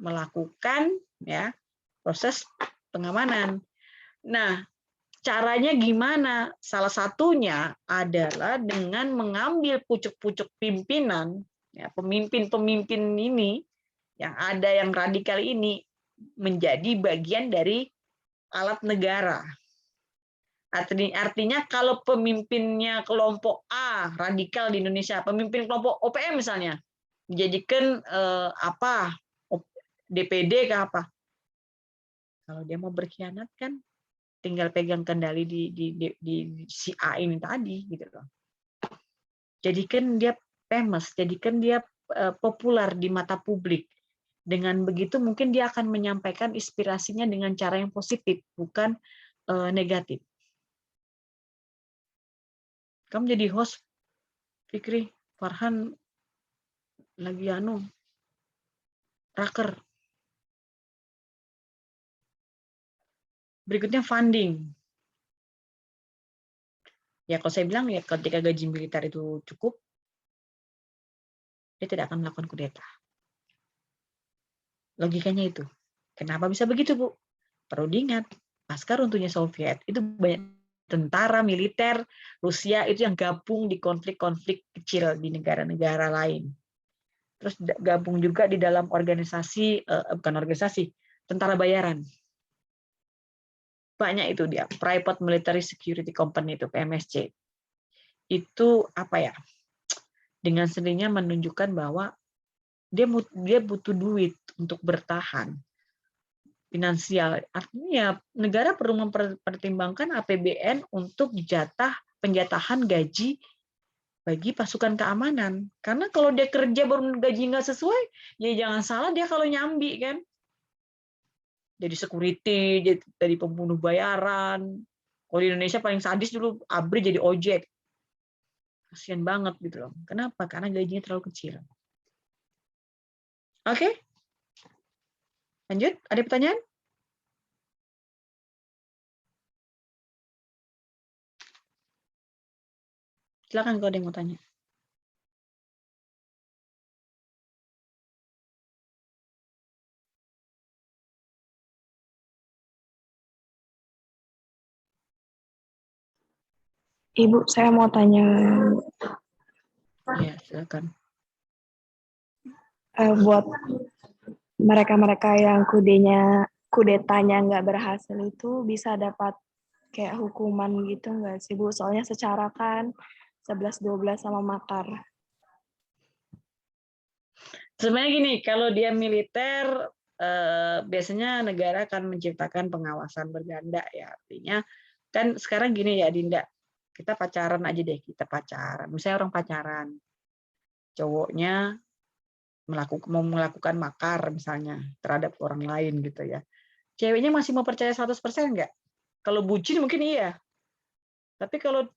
melakukan ya proses pengamanan. Nah, caranya gimana? Salah satunya adalah dengan mengambil pucuk-pucuk pimpinan, ya, pemimpin-pemimpin ini yang ada yang radikal ini menjadi bagian dari alat negara. Artinya kalau pemimpinnya kelompok A radikal di Indonesia, pemimpin kelompok OPM misalnya, dijadikan DPD ke apa? Kalau dia mau berkhianat kan tinggal pegang kendali di si A ini tadi gitu loh. Jadikan dia famous, jadikan dia populer di mata publik. Dengan begitu mungkin dia akan menyampaikan inspirasinya dengan cara yang positif, bukan negatif. Kamu jadi host, Fikri, Farhan lagi raker. Berikutnya funding. Ya kalau saya bilang ya ketika gaji militer itu cukup, dia tidak akan melakukan kudeta. Logikanya itu. Kenapa bisa begitu, Bu? Perlu diingat, pasca runtuhnya Soviet, itu banyak tentara militer Rusia itu yang gabung di konflik-konflik kecil di negara-negara lain. Terus gabung juga di dalam organisasi, bukan organisasi, tentara bayaran. Banyak itu dia, Private Military Security Company itu, PMSC. Itu apa ya? Dengan sendirinya menunjukkan bahwa dia butuh duit untuk bertahan. Finansial. Artinya ya, negara perlu mempertimbangkan APBN untuk penjatahan gaji bagi pasukan keamanan. Karena kalau dia kerja baru gaji nggak sesuai, ya jangan salah dia kalau nyambi kan. Jadi security, jadi pembunuh bayaran. Kalau di Indonesia paling sadis dulu ABRI jadi ojek. Kasian banget gitu loh. Kenapa? Karena gajinya terlalu kecil. Oke? Lanjut, ada pertanyaan? Silakan kalau ada yang mau tanya. Ibu, saya mau tanya. Iya, silakan. Buat mereka-mereka yang kudetanya nggak berhasil itu bisa dapat kayak hukuman gitu nggak sih, Bu? Soalnya secara kan 11-12 sama makar. Sebenarnya gini, kalau dia militer, biasanya negara akan menciptakan pengawasan berganda ya. Artinya kan sekarang gini ya, Dinda, kita pacaran aja deh, kita pacaran. Misalnya orang pacaran, cowoknya mau melakukan makar misalnya terhadap orang lain gitu ya. Ceweknya masih mau percaya 100% nggak? Kalau bucin mungkin iya. Tapi kalau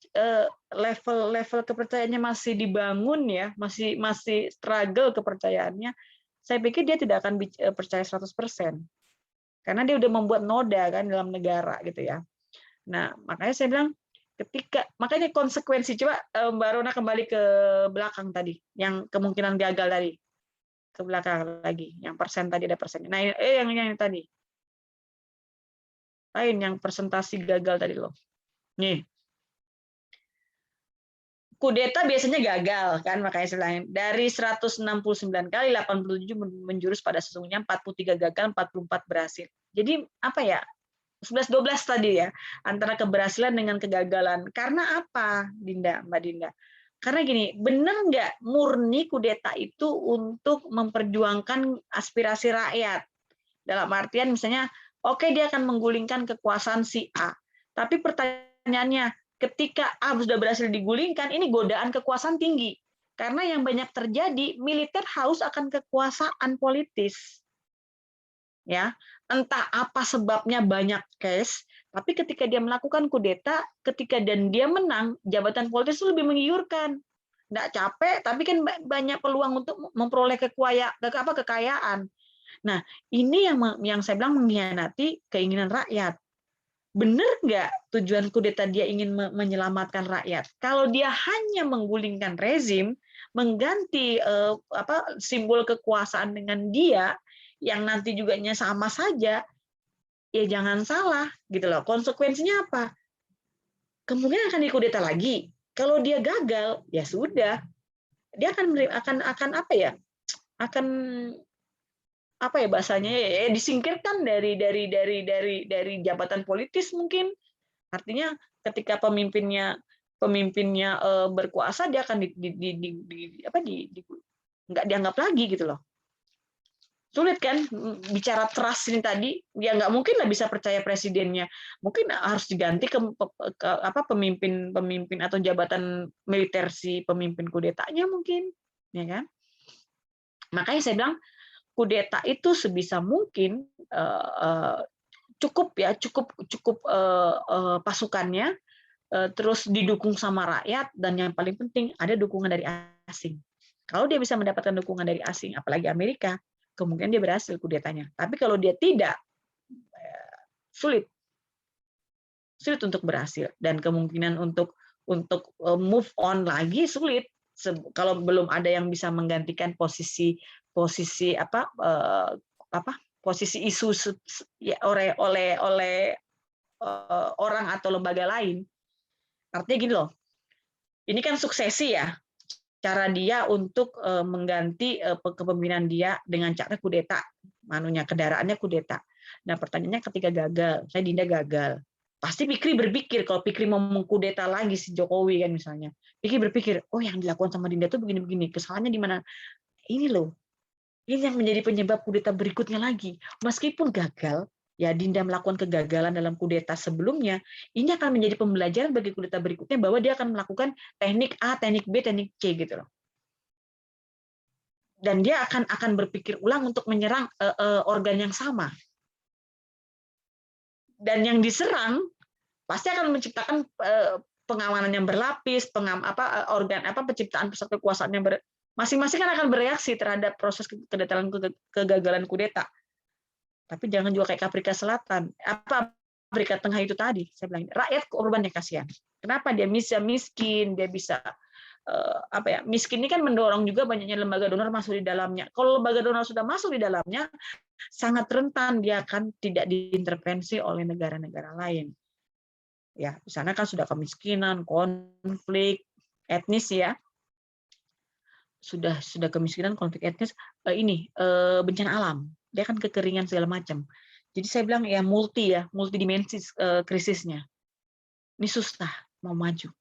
level kepercayaannya masih dibangun ya, masih struggle kepercayaannya, saya pikir dia tidak akan percaya 100%. Karena dia udah membuat noda kan dalam negara gitu ya. Nah, makanya saya bilang makanya konsekuensi, coba Mbak Rona kembali ke belakang tadi, yang kemungkinan gagal tadi. Ke belakang lagi, yang persen tadi ada persen. Nah, yang tadi. Lain yang persentasi gagal tadi loh. Nih. Kudeta biasanya gagal kan, makanya saya bilang dari 169 kali 87 menjurus pada sesungguhnya 43 gagal, 44 berhasil. Jadi apa ya? 11-12 tadi ya, antara keberhasilan dengan kegagalan. Karena apa, Mbak Dinda? Karena gini, benar nggak murni kudeta itu untuk memperjuangkan aspirasi rakyat? Dalam artian misalnya, oke dia akan menggulingkan kekuasaan si A, tapi pertanyaannya, ketika A sudah berhasil digulingkan, ini godaan kekuasaan tinggi. Karena yang banyak terjadi, militer haus akan kekuasaan politis. Ya, entah apa sebabnya banyak case, tapi ketika dia melakukan kudeta, dan dia menang, jabatan politis itu lebih menggiurkan. Nggak capek, tapi kan banyak peluang untuk memperoleh kekayaan. Nah, ini yang saya bilang mengkhianati keinginan rakyat. Benar nggak tujuan kudeta dia ingin menyelamatkan rakyat? Kalau dia hanya menggulingkan rezim, mengganti simbol kekuasaan dengan dia, yang nanti juga sama saja, ya jangan salah gitu loh. Konsekuensinya apa? Kemungkinan akan dikudeta lagi. Kalau dia gagal, ya sudah, dia akan apa ya? Akan apa ya bahasanya ya disingkirkan dari jabatan politis mungkin. Artinya ketika pemimpinnya berkuasa, dia akan nggak dianggap lagi gitu loh. Sulit kan bicara trust ini tadi, ya nggak mungkin lah bisa percaya presidennya. Mungkin harus diganti ke apa pemimpin atau jabatan militer si pemimpin kudetanya mungkin, ya kan? Makanya saya bilang kudeta itu sebisa mungkin cukup pasukannya, terus didukung sama rakyat, dan yang paling penting ada dukungan dari asing. Kalau dia bisa mendapatkan dukungan dari asing, apalagi Amerika, kemungkinan dia berhasil kudetanya. Tapi kalau dia tidak, sulit untuk berhasil, dan kemungkinan untuk move on lagi sulit kalau belum ada yang bisa menggantikan posisi posisi isu oleh orang atau lembaga lain. Artinya gini loh, ini kan suksesi ya, cara dia untuk mengganti kepemimpinan dia dengan cara kudeta, kendaraannya kudeta. Nah pertanyaannya ketika gagal, saya Dinda gagal, pasti Fikri berpikir kalau Fikri mau mengkudeta lagi si Jokowi kan misalnya, Fikri berpikir, oh yang dilakukan sama Dinda tuh begini-begini, kesalahannya di mana? Ini loh, ini yang menjadi penyebab kudeta berikutnya lagi. Meskipun gagal, ya Dinda melakukan kegagalan dalam kudeta sebelumnya, ini akan menjadi pembelajaran bagi kudeta berikutnya bahwa dia akan melakukan teknik A, teknik B, teknik C gitu loh. Dan dia akan berpikir ulang untuk menyerang organ yang sama. Dan yang diserang pasti akan menciptakan pengamanan yang berlapis, penciptaan pusat kekuasaan yang masing-masing kan akan bereaksi terhadap proses kegagalan kudeta. Tapi jangan juga kayak Afrika Selatan, Afrika Tengah itu tadi, saya bilang rakyat korbannya kasihan. Kenapa dia bisa miskin, dia bisa miskin ini kan mendorong juga banyaknya lembaga donor masuk di dalamnya. Kalau lembaga donor sudah masuk di dalamnya, sangat rentan dia akan tidak diintervensi oleh negara-negara lain. Ya, di sana kan sudah kemiskinan, konflik etnis ya. Sudah kemiskinan, konflik etnis, bencana alam. Dia kan kekeringan segala macam. Jadi saya bilang ya multidimensi krisisnya. Ini susah mau maju.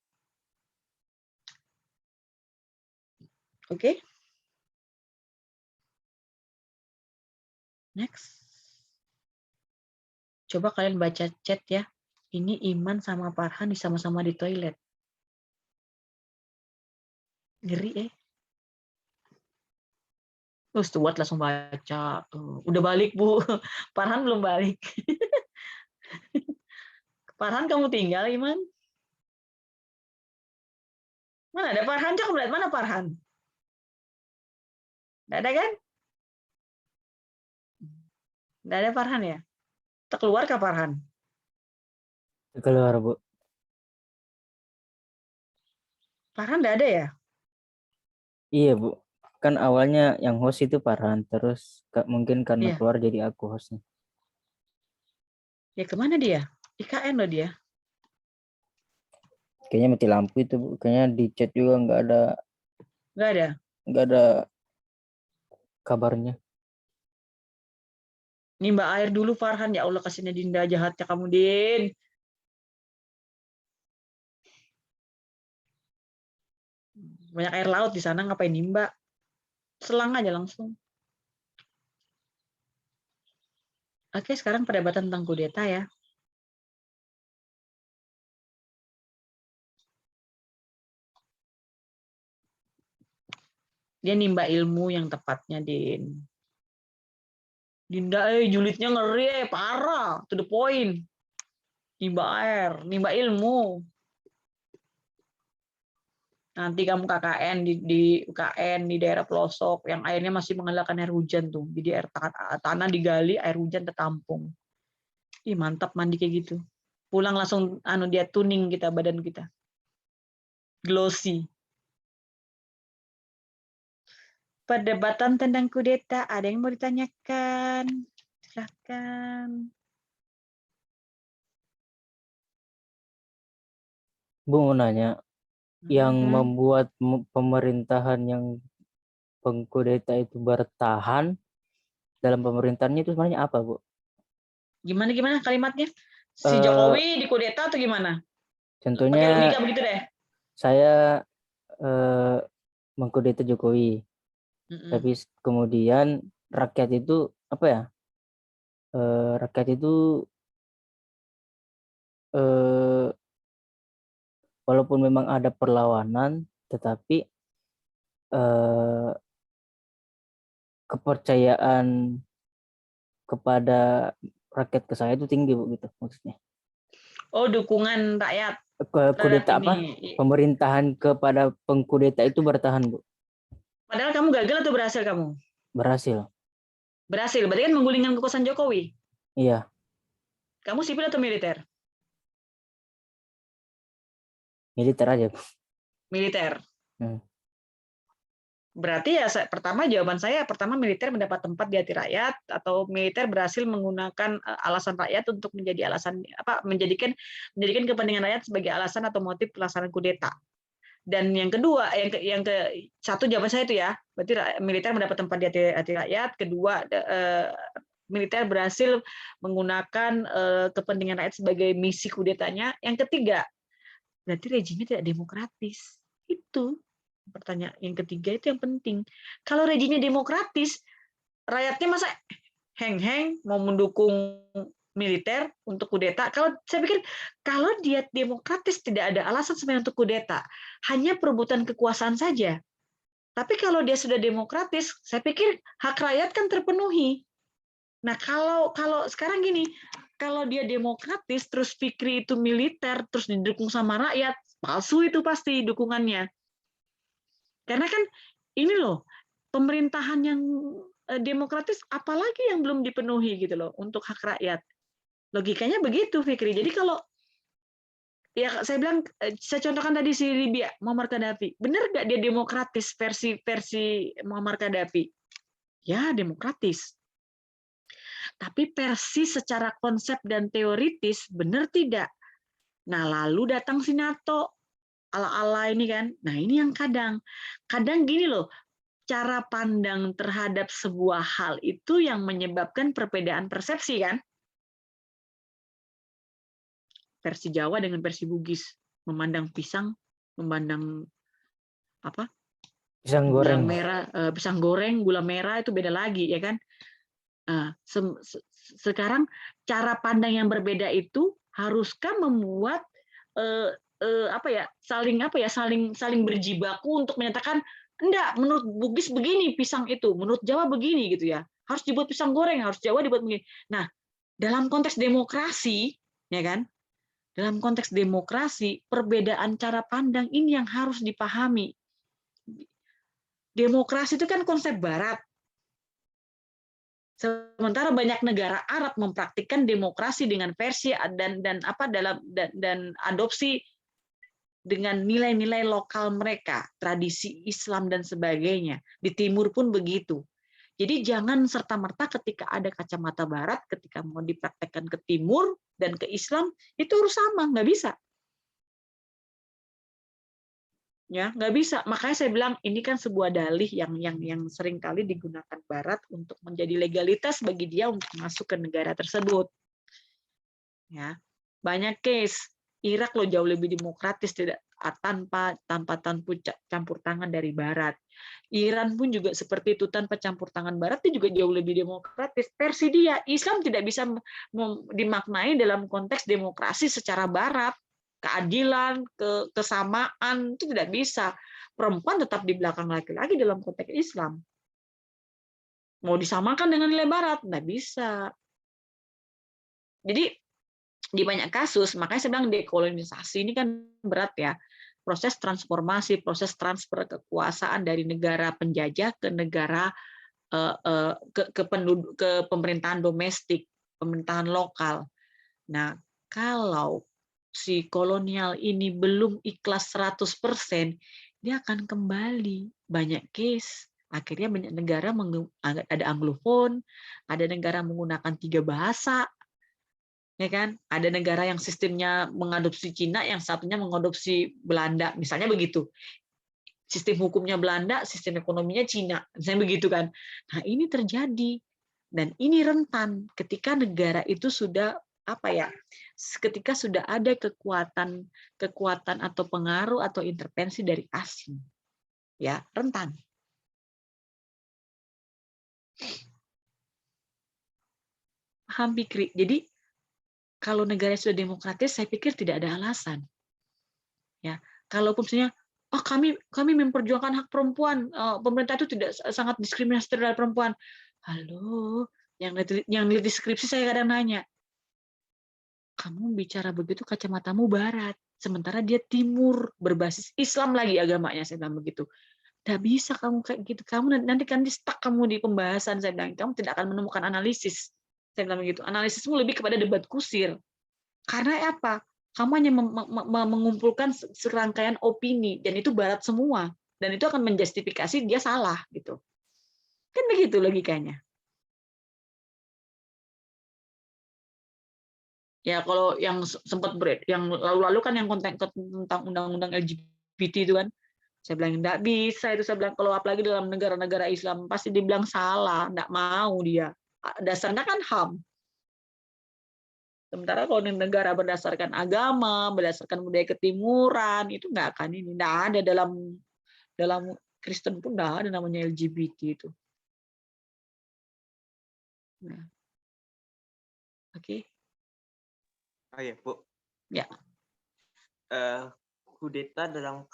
Oke. Next. Coba kalian baca chat ya. Ini Iman sama Farhan sama-sama di toilet. Ngeri Stuart langsung baca. Udah balik, Bu. Farhan belum balik. Farhan kamu tinggal, Iman? Mana ada Farhan? Coba lihat mana Farhan? Nggak ada kan? Nggak ada Farhan ya? Kita keluar ke Farhan? Keluar, Bu. Farhan nggak ada ya? Iya, Bu. Kan awalnya yang host itu Farhan, terus mungkin karena keluar jadi aku hostnya. Ya kemana dia? IKN loh dia. Kayaknya mati lampu itu, Bu. Kayaknya di chat juga nggak ada. Nggak ada kabarnya. Nimba air dulu Farhan, ya Allah kasihnya Dinda, jahatnya kamu Din. Banyak air laut di sana, ngapain nimba? Selang aja langsung. Oke, sekarang perdebatan tentang kudeta ya. Dia nimba ilmu yang tepatnya, Din. Dinda, julidnya ngeri, parah, to the point. Nimba air, nimba ilmu. Nanti kamu KKN di UKN di daerah pelosok yang airnya masih mengandalkan air hujan tuh. Jadi air tanah digali, air hujan tertampung. Ih, mantap mandi kayak gitu. Pulang langsung dia tuning kita badan kita. Glossy. Perdebatan tentang kudeta, ada yang mau ditanyakan? Silahkan. Bu mau nanya, yang membuat pemerintahan yang pengkudeta itu bertahan dalam pemerintahannya itu sebenarnya apa, Bu? Gimana kalimatnya? Si Jokowi dikudeta atau gimana? Contohnya, pakai logika begitu deh. Saya mengkudeta Jokowi, tapi kemudian rakyat itu apa ya? Rakyat itu walaupun memang ada perlawanan, tetapi kepercayaan kepada rakyat ke saya itu tinggi, Bu, gitu maksudnya. Oh, dukungan rakyat Ke terhadap kudeta apa? ini. Pemerintahan kepada pengkudeta itu bertahan, Bu. Padahal kamu gagal atau berhasil kamu? Berhasil. Berhasil. Berarti kan menggulingkan kekuasaan Jokowi. Iya, Kamu sipil atau militer? militer aja, Bu. Militer. Hmm. Berarti ya jawaban saya pertama militer mendapat tempat di hati rakyat atau militer berhasil menggunakan alasan rakyat untuk menjadi alasan menjadikan kepentingan rakyat sebagai alasan atau motif pelaksanaan kudeta. Dan yang kedua, satu jawaban saya itu ya, berarti militer mendapat tempat di hati rakyat. Kedua, militer berhasil menggunakan kepentingan rakyat sebagai misi kudetanya. Yang ketiga, berarti rejimnya tidak demokratis. Itu pertanyaan yang ketiga, itu yang penting. Kalau rejimnya demokratis, rakyatnya masa heng-heng mau mendukung militer untuk kudeta? Kalau saya pikir kalau dia demokratis tidak ada alasan sebenarnya untuk kudeta, hanya perebutan kekuasaan saja. Tapi kalau dia sudah demokratis, saya pikir hak rakyat kan terpenuhi. Nah, kalau sekarang gini, kalau dia demokratis terus Fikri itu militer terus didukung sama rakyat, palsu itu pasti dukungannya. Karena kan ini loh, pemerintahan yang demokratis apalagi yang belum dipenuhi gitu loh untuk hak rakyat. Logikanya begitu, Fikri. Jadi kalau ya saya bilang, saya contohkan tadi si Libya, Muammar Gaddafi. Benar nggak dia demokratis versi Muammar Gaddafi? Ya, demokratis. Tapi versi secara konsep dan teoritis benar tidak? Nah, lalu datang si NATO ala-ala ini kan. Nah, ini yang kadang gini loh, cara pandang terhadap sebuah hal itu yang menyebabkan perbedaan persepsi kan. Versi Jawa dengan versi Bugis, memandang pisang, memandang apa? Pisang goreng. Pisang goreng, gula merah itu beda lagi ya kan. Sekarang cara pandang yang berbeda itu haruskah membuat saling berjibaku untuk menyatakan enggak, menurut Bugis begini pisang itu, menurut Jawa begini gitu ya. Harus dibuat pisang goreng, harus Jawa dibuat begini. Nah, dalam konteks demokrasi, ya kan? Dalam konteks demokrasi, perbedaan cara pandang ini yang harus dipahami. Demokrasi itu kan konsep barat. Sementara banyak negara Arab mempraktikkan demokrasi dengan versi dan adopsi dengan nilai-nilai lokal mereka, tradisi Islam dan sebagainya. Di Timur pun begitu. Jadi jangan serta-merta ketika ada kacamata barat, ketika mau dipraktekkan ke Timur dan ke Islam, itu harus sama, nggak bisa. Ya, nggak bisa. Makanya saya bilang ini kan sebuah dalih yang sering kali digunakan Barat untuk menjadi legalitas bagi dia untuk masuk ke negara tersebut. Ya, banyak case Irak loh jauh lebih demokratis tanpa campur tangan dari Barat. Iran pun juga seperti itu, tanpa campur tangan Barat itu juga jauh lebih demokratis. Versi dia, Islam tidak bisa dimaknai dalam konteks demokrasi secara Barat. Keadilan, kesamaan itu tidak bisa. Perempuan tetap di belakang laki-laki dalam konteks Islam. Mau disamakan dengan nilai Barat, tidak bisa. Jadi di banyak kasus, makanya saya bilang dekolonisasi ini kan berat ya. Proses transformasi, proses transfer kekuasaan dari negara penjajah ke negara ke pemerintahan domestik, pemerintahan lokal. Nah, kalau si kolonial ini belum ikhlas 100%, dia akan kembali. Banyak case. Akhirnya banyak negara ada Anglophone, ada negara menggunakan 3 bahasa. Ya kan? Ada negara yang sistemnya mengadopsi Cina, yang satunya mengadopsi Belanda, misalnya begitu. Sistem hukumnya Belanda, sistem ekonominya Cina, misalnya begitu kan. Nah, ini terjadi. Dan ini rentan ketika negara itu sudah ketika sudah ada kekuatan atau pengaruh atau intervensi dari asing. Ya, rentan. Paham, Fikri? Jadi kalau negara sudah demokratis, saya pikir tidak ada alasan. Ya, kalaupun misalnya, oh kami memperjuangkan hak perempuan, pemerintah itu tidak sangat diskriminasi terhadap perempuan. Halo, yang neliti skripsi saya kadang nanya, kamu bicara begitu kacamatamu barat, sementara dia timur, berbasis Islam lagi agamanya, saya bilang begitu. Nggak bisa kamu kayak gitu, kamu nanti kan stuck kamu di pembahasan, saya bilang, kamu tidak akan menemukan analisis. Saya bilang begitu, analisismu lebih kepada debat kusir. Karena apa? Kamu hanya mengumpulkan serangkaian opini, dan itu barat semua. Dan itu akan menjustifikasi dia salah. Gitu. Kan begitu logikanya. Ya kalau yang sempat yang lalu-lalu kan yang konten tentang undang-undang LGBT itu kan, saya bilang nggak bisa itu, saya bilang kalau apalagi dalam negara-negara Islam pasti dibilang salah, nggak mau dia. Dasarnya kan HAM. Sementara kalau di negara berdasarkan agama, berdasarkan budaya ketimuran, itu nggak akan ini, nggak ada dalam Kristen pun nggak ada namanya LGBT itu. Nah. Oke. Oh ya, Bu. Ya. Kudeta dalam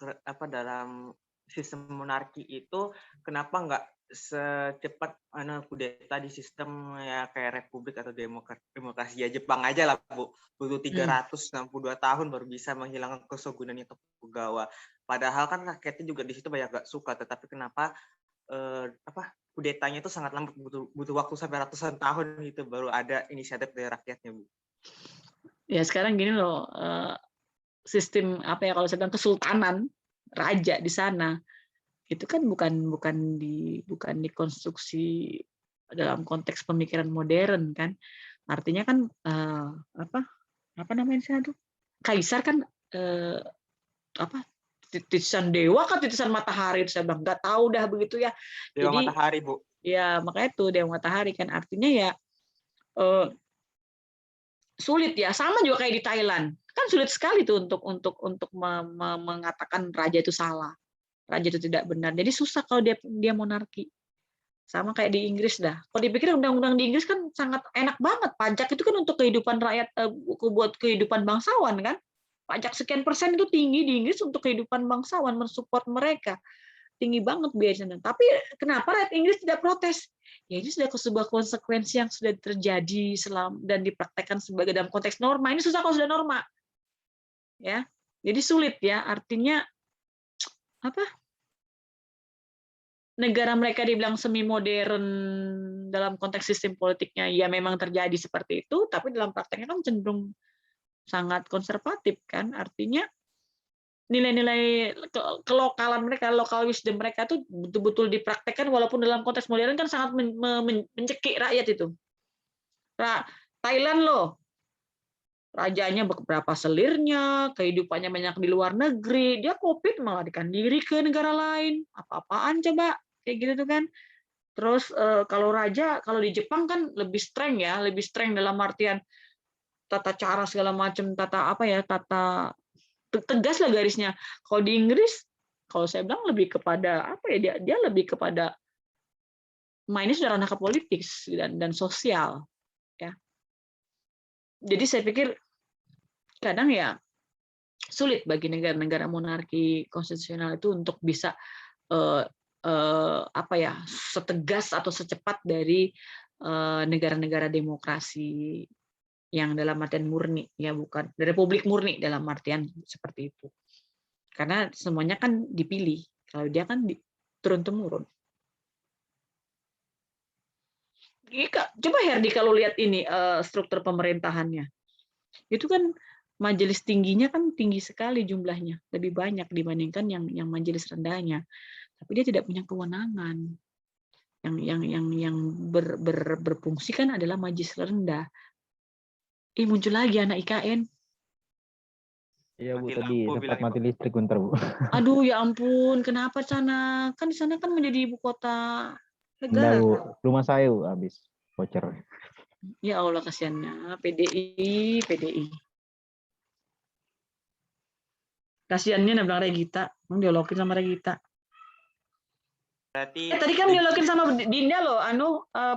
sistem monarki itu kenapa nggak secepat kudeta di sistem ya kayak republik atau demokrasi ya Jepang aja lah, Bu. Butuh 362 tahun baru bisa menghilangkan kesogunan Tokugawa. Padahal kan rakyatnya juga di situ banyak gak suka, tetapi kenapa kudetanya itu sangat lambat, butuh waktu sampai ratusan tahun gitu baru ada inisiatif dari rakyatnya, Bu. Ya sekarang gini loh, sistem apa ya kalau saya bilang kesultanan raja di sana itu kan bukan dikonstruksi dalam konteks pemikiran modern kan, artinya kan apa namanya sana tuh kaisar kan titisan dewa kan titisan matahari, itu saya bilang nggak tahu dah begitu ya. Dewa jadi matahari, Bu. Ya makanya tuh dewa matahari kan artinya ya sulit ya, sama juga kayak di Thailand kan sulit sekali tuh untuk mengatakan raja itu salah, raja itu tidak benar, jadi susah kalau dia monarki. Sama kayak di Inggris dah, kalau dipikir undang-undang di Inggris kan sangat enak banget, pajak itu kan untuk kehidupan rakyat, buat kehidupan bangsawan kan, pajak sekian persen itu tinggi di Inggris untuk kehidupan bangsawan, mensupport mereka tinggi banget biayanya. Tapi kenapa rakyat Inggris tidak protes? Ya ini sudah sebuah konsekuensi yang sudah terjadi dan dipraktekkan sebagai dalam konteks norma. Ini susah kalau sudah norma. Ya. Jadi sulit ya, artinya apa? Negara mereka dibilang semi modern dalam konteks sistem politiknya, ya memang terjadi seperti itu, tapi dalam prakteknya kan cenderung sangat konservatif kan, artinya nilai-nilai kelokalan mereka, lokal wisdom mereka itu betul-betul dipraktekkan walaupun dalam konteks modern kan sangat mencekik rakyat itu. Thailand loh, rajanya berapa selirnya, kehidupannya banyak di luar negeri, dia COVID melarikan diri ke negara lain, apa-apaan coba, kayak gitu tuh kan. Terus kalau raja, kalau di Jepang kan lebih streng ya, lebih streng dalam artian tata cara segala macam, tata tegas lah garisnya. Kalau di Inggris, kalau saya bilang lebih kepada apa ya, dia lebih kepada mainnya sudah ranah ke politik dan sosial ya. Jadi saya pikir kadang ya sulit bagi negara-negara monarki konstitusional itu untuk bisa setegas atau secepat dari negara-negara demokrasi yang dalam artian murni, ya bukan republik murni dalam artian seperti itu. Karena semuanya kan dipilih, kalau dia kan turun-temurun. Coba Herdi kalau lihat ini struktur pemerintahannya, itu kan majelis tingginya kan tinggi sekali jumlahnya, lebih banyak dibandingkan yang majelis rendahnya. Tapi dia tidak punya kewenangan. Yang berfungsi kan adalah majelis rendah. Muncul lagi anak IKN. Iya Bu, tadi sempat mati listrik bentar Bu. Aduh ya ampun, kenapa sana? Kan di sana kan menjadi ibu kota negara. Enggak Bu, rumah saya Bu habis voucher. Ya Allah kasihannya, PDI. Kasihannya bilang Regita, dialokin sama Regita. Berarti tadi kan dialokin sama Dinda loh,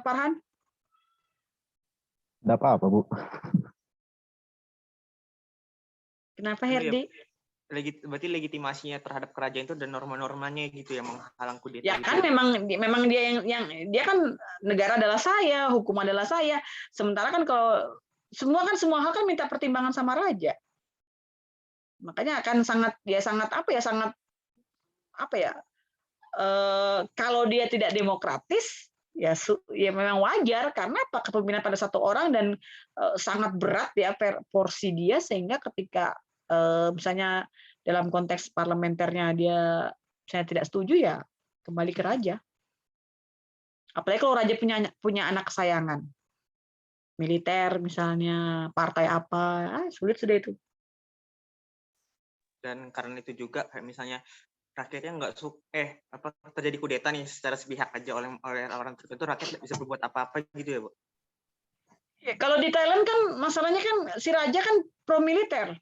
Farhan. Tidak apa-apa, Bu. Kenapa Anu ya, Herdi? berarti legitimasinya terhadap kerajaan itu dan norma-normanya gitu yang menghalang kudeta Ya gitu kan ya. memang dia yang dia kan negara adalah saya, hukum adalah saya. Sementara kan kalau semua hal kan minta pertimbangan sama raja. Makanya akan sangat kalau dia tidak demokratis ya memang wajar karena apa kepemimpinan pada satu orang dan sangat berat ya porsi dia sehingga ketika misalnya dalam konteks parlementernya dia saya tidak setuju ya kembali ke raja. Apalagi kalau raja punya anak kesayangan. Militer misalnya, partai apa, sulit sudah itu. Dan karena itu juga kayak misalnya rakyatnya nggak terjadi kudeta nih secara sepihak aja oleh orang tertentu, rakyat nggak bisa berbuat apa-apa gitu ya, Bu? Ya, kalau di Thailand kan masalahnya kan si raja kan pro militer.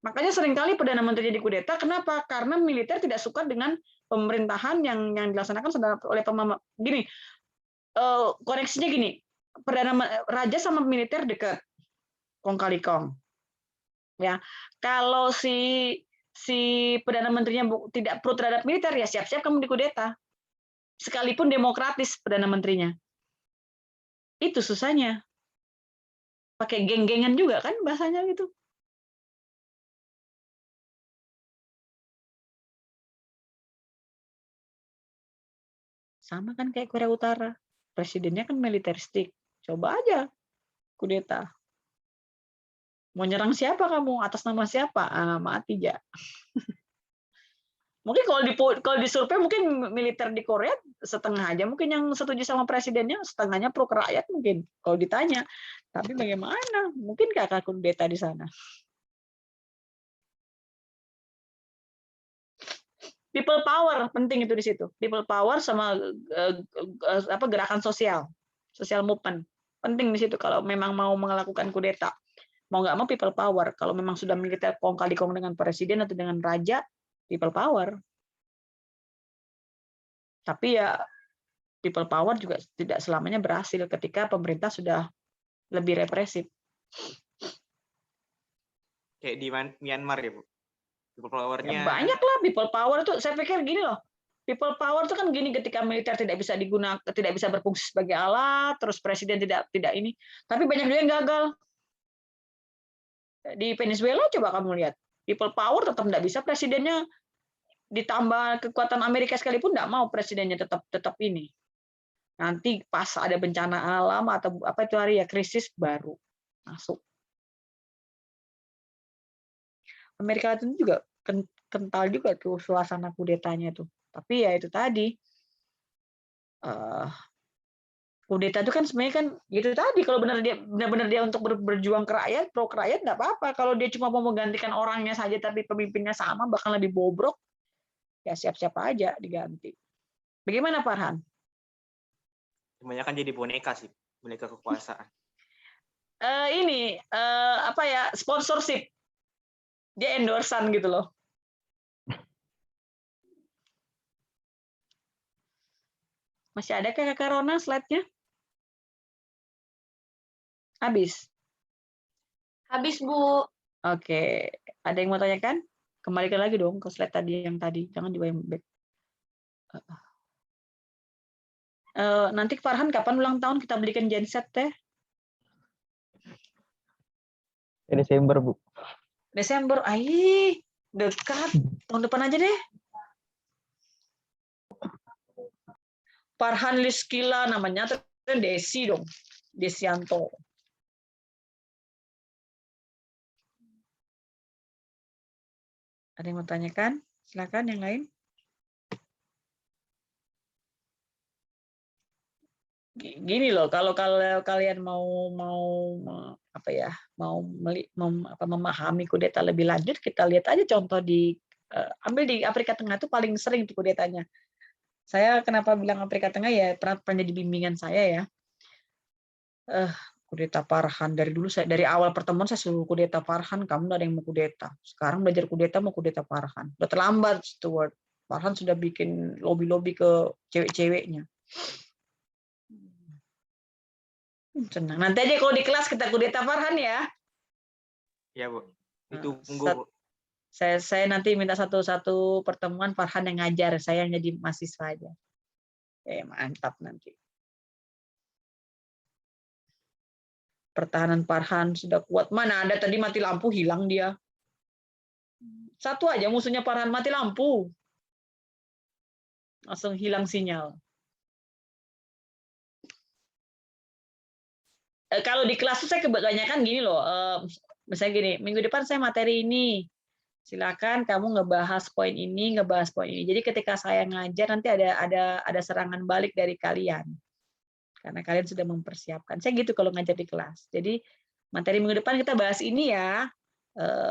Makanya seringkali Perdana Menteri jadi kudeta, kenapa? Karena militer tidak suka dengan pemerintahan yang dilaksanakan oleh gini, koneksinya gini, raja sama militer dekat, kong kali kong. Ya, kalau si Perdana Menterinya tidak pro terhadap militer, ya siap-siap kamu dikudeta. Sekalipun demokratis Perdana Menterinya. Itu susahnya. Pakai geng-gengan juga kan bahasanya gitu. Sama kan kayak Korea Utara. Presidennya kan militeristik. Coba aja kudeta. Mau nyerang siapa kamu? Atas nama siapa? Mati aja. Mungkin kalau disurvei mungkin militer di Korea setengah aja mungkin yang setuju sama presidennya, setengahnya pro ke rakyat mungkin kalau ditanya. Tapi bagaimana? Mungkin kakak kudeta di sana. People power penting itu di situ. People power sama gerakan sosial movement penting di situ kalau memang mau melakukan kudeta. Mau nggak mau people power. Kalau memang sudah militer kong kali kong dengan presiden atau dengan raja, people power. Tapi ya people power juga tidak selamanya berhasil ketika pemerintah sudah lebih represif. Kayak di Myanmar ya, Bu? People power-nya. Ya, banyak lah people power itu. Saya pikir gini loh. People power itu kan gini ketika militer tidak bisa digunakan, tidak bisa berfungsi sebagai alat, terus presiden tidak ini. Tapi banyak juga yang gagal. Di Venezuela coba kamu lihat. People power tetap tidak bisa presidennya ditambah kekuatan Amerika sekalipun tidak mau presidennya tetap ini. Nanti pas ada bencana alam atau apa itu hari ya krisis baru masuk. Amerika Latin juga kental juga tuh suasana kudetanya tuh. Tapi ya itu tadi kudeta itu kan sebenarnya kan gitu tadi kalau benar-benar dia untuk berjuang ke rakyat, pro ke rakyat nggak apa-apa. Kalau dia cuma mau menggantikan orangnya saja tapi pemimpinnya sama bahkan lebih bobrok, ya siap-siap aja diganti. Bagaimana Farhan? Kebanyakan jadi boneka sih, boneka kekuasaan. Sponsorship. Dia endorsan gitu loh. Masih ada Kak Rona slide-nya? Habis? Habis, Bu. Oke. Ada yang mau tanyakan? Kembalikan lagi dong ke slide tadi yang tadi. Jangan di back. Nanti Farhan kapan ulang tahun kita belikan genset teh? Desember, Bu. Desember, dekat. Tahun depan aja deh. Farhan Liskila namanya, Desi dong. Desianto. Ada yang mau tanyakan? Silakan yang lain. Gini loh, kalau kalian mau memahami kudeta lebih lanjut, kita lihat aja contoh ambil di Afrika Tengah itu paling sering tuh kudetanya. Saya kenapa bilang Afrika Tengah ya pernah jadi bimbingan saya ya. Kudeta Farhan dari dulu dari awal pertemuan saya suruh kudeta Farhan, kamu nggak ada yang mau kudeta. Sekarang belajar kudeta mau kudeta Farhan. Udah terlambat Stuart. Farhan sudah bikin lobby ke cewek-ceweknya. Senang. Nanti aja kalau di kelas kita kudeta Farhan ya. Ya, Bu. Nah, Ditunggu, Bu. Saya nanti minta satu pertemuan Farhan yang ngajar, saya yang jadi mahasiswa aja. Mantap nanti. Pertahanan Farhan sudah kuat. Mana ada tadi mati lampu hilang dia. Satu aja musuhnya Farhan mati lampu. Langsung hilang sinyal. Kalau di kelas tuh saya kebanyakan gini loh, misalnya gini, minggu depan saya materi ini, silakan kamu ngebahas poin ini, ngebahas poin ini. Jadi ketika saya ngajar nanti ada serangan balik dari kalian, karena kalian sudah mempersiapkan. Saya gitu kalau ngajar di kelas. Jadi materi minggu depan kita bahas ini ya,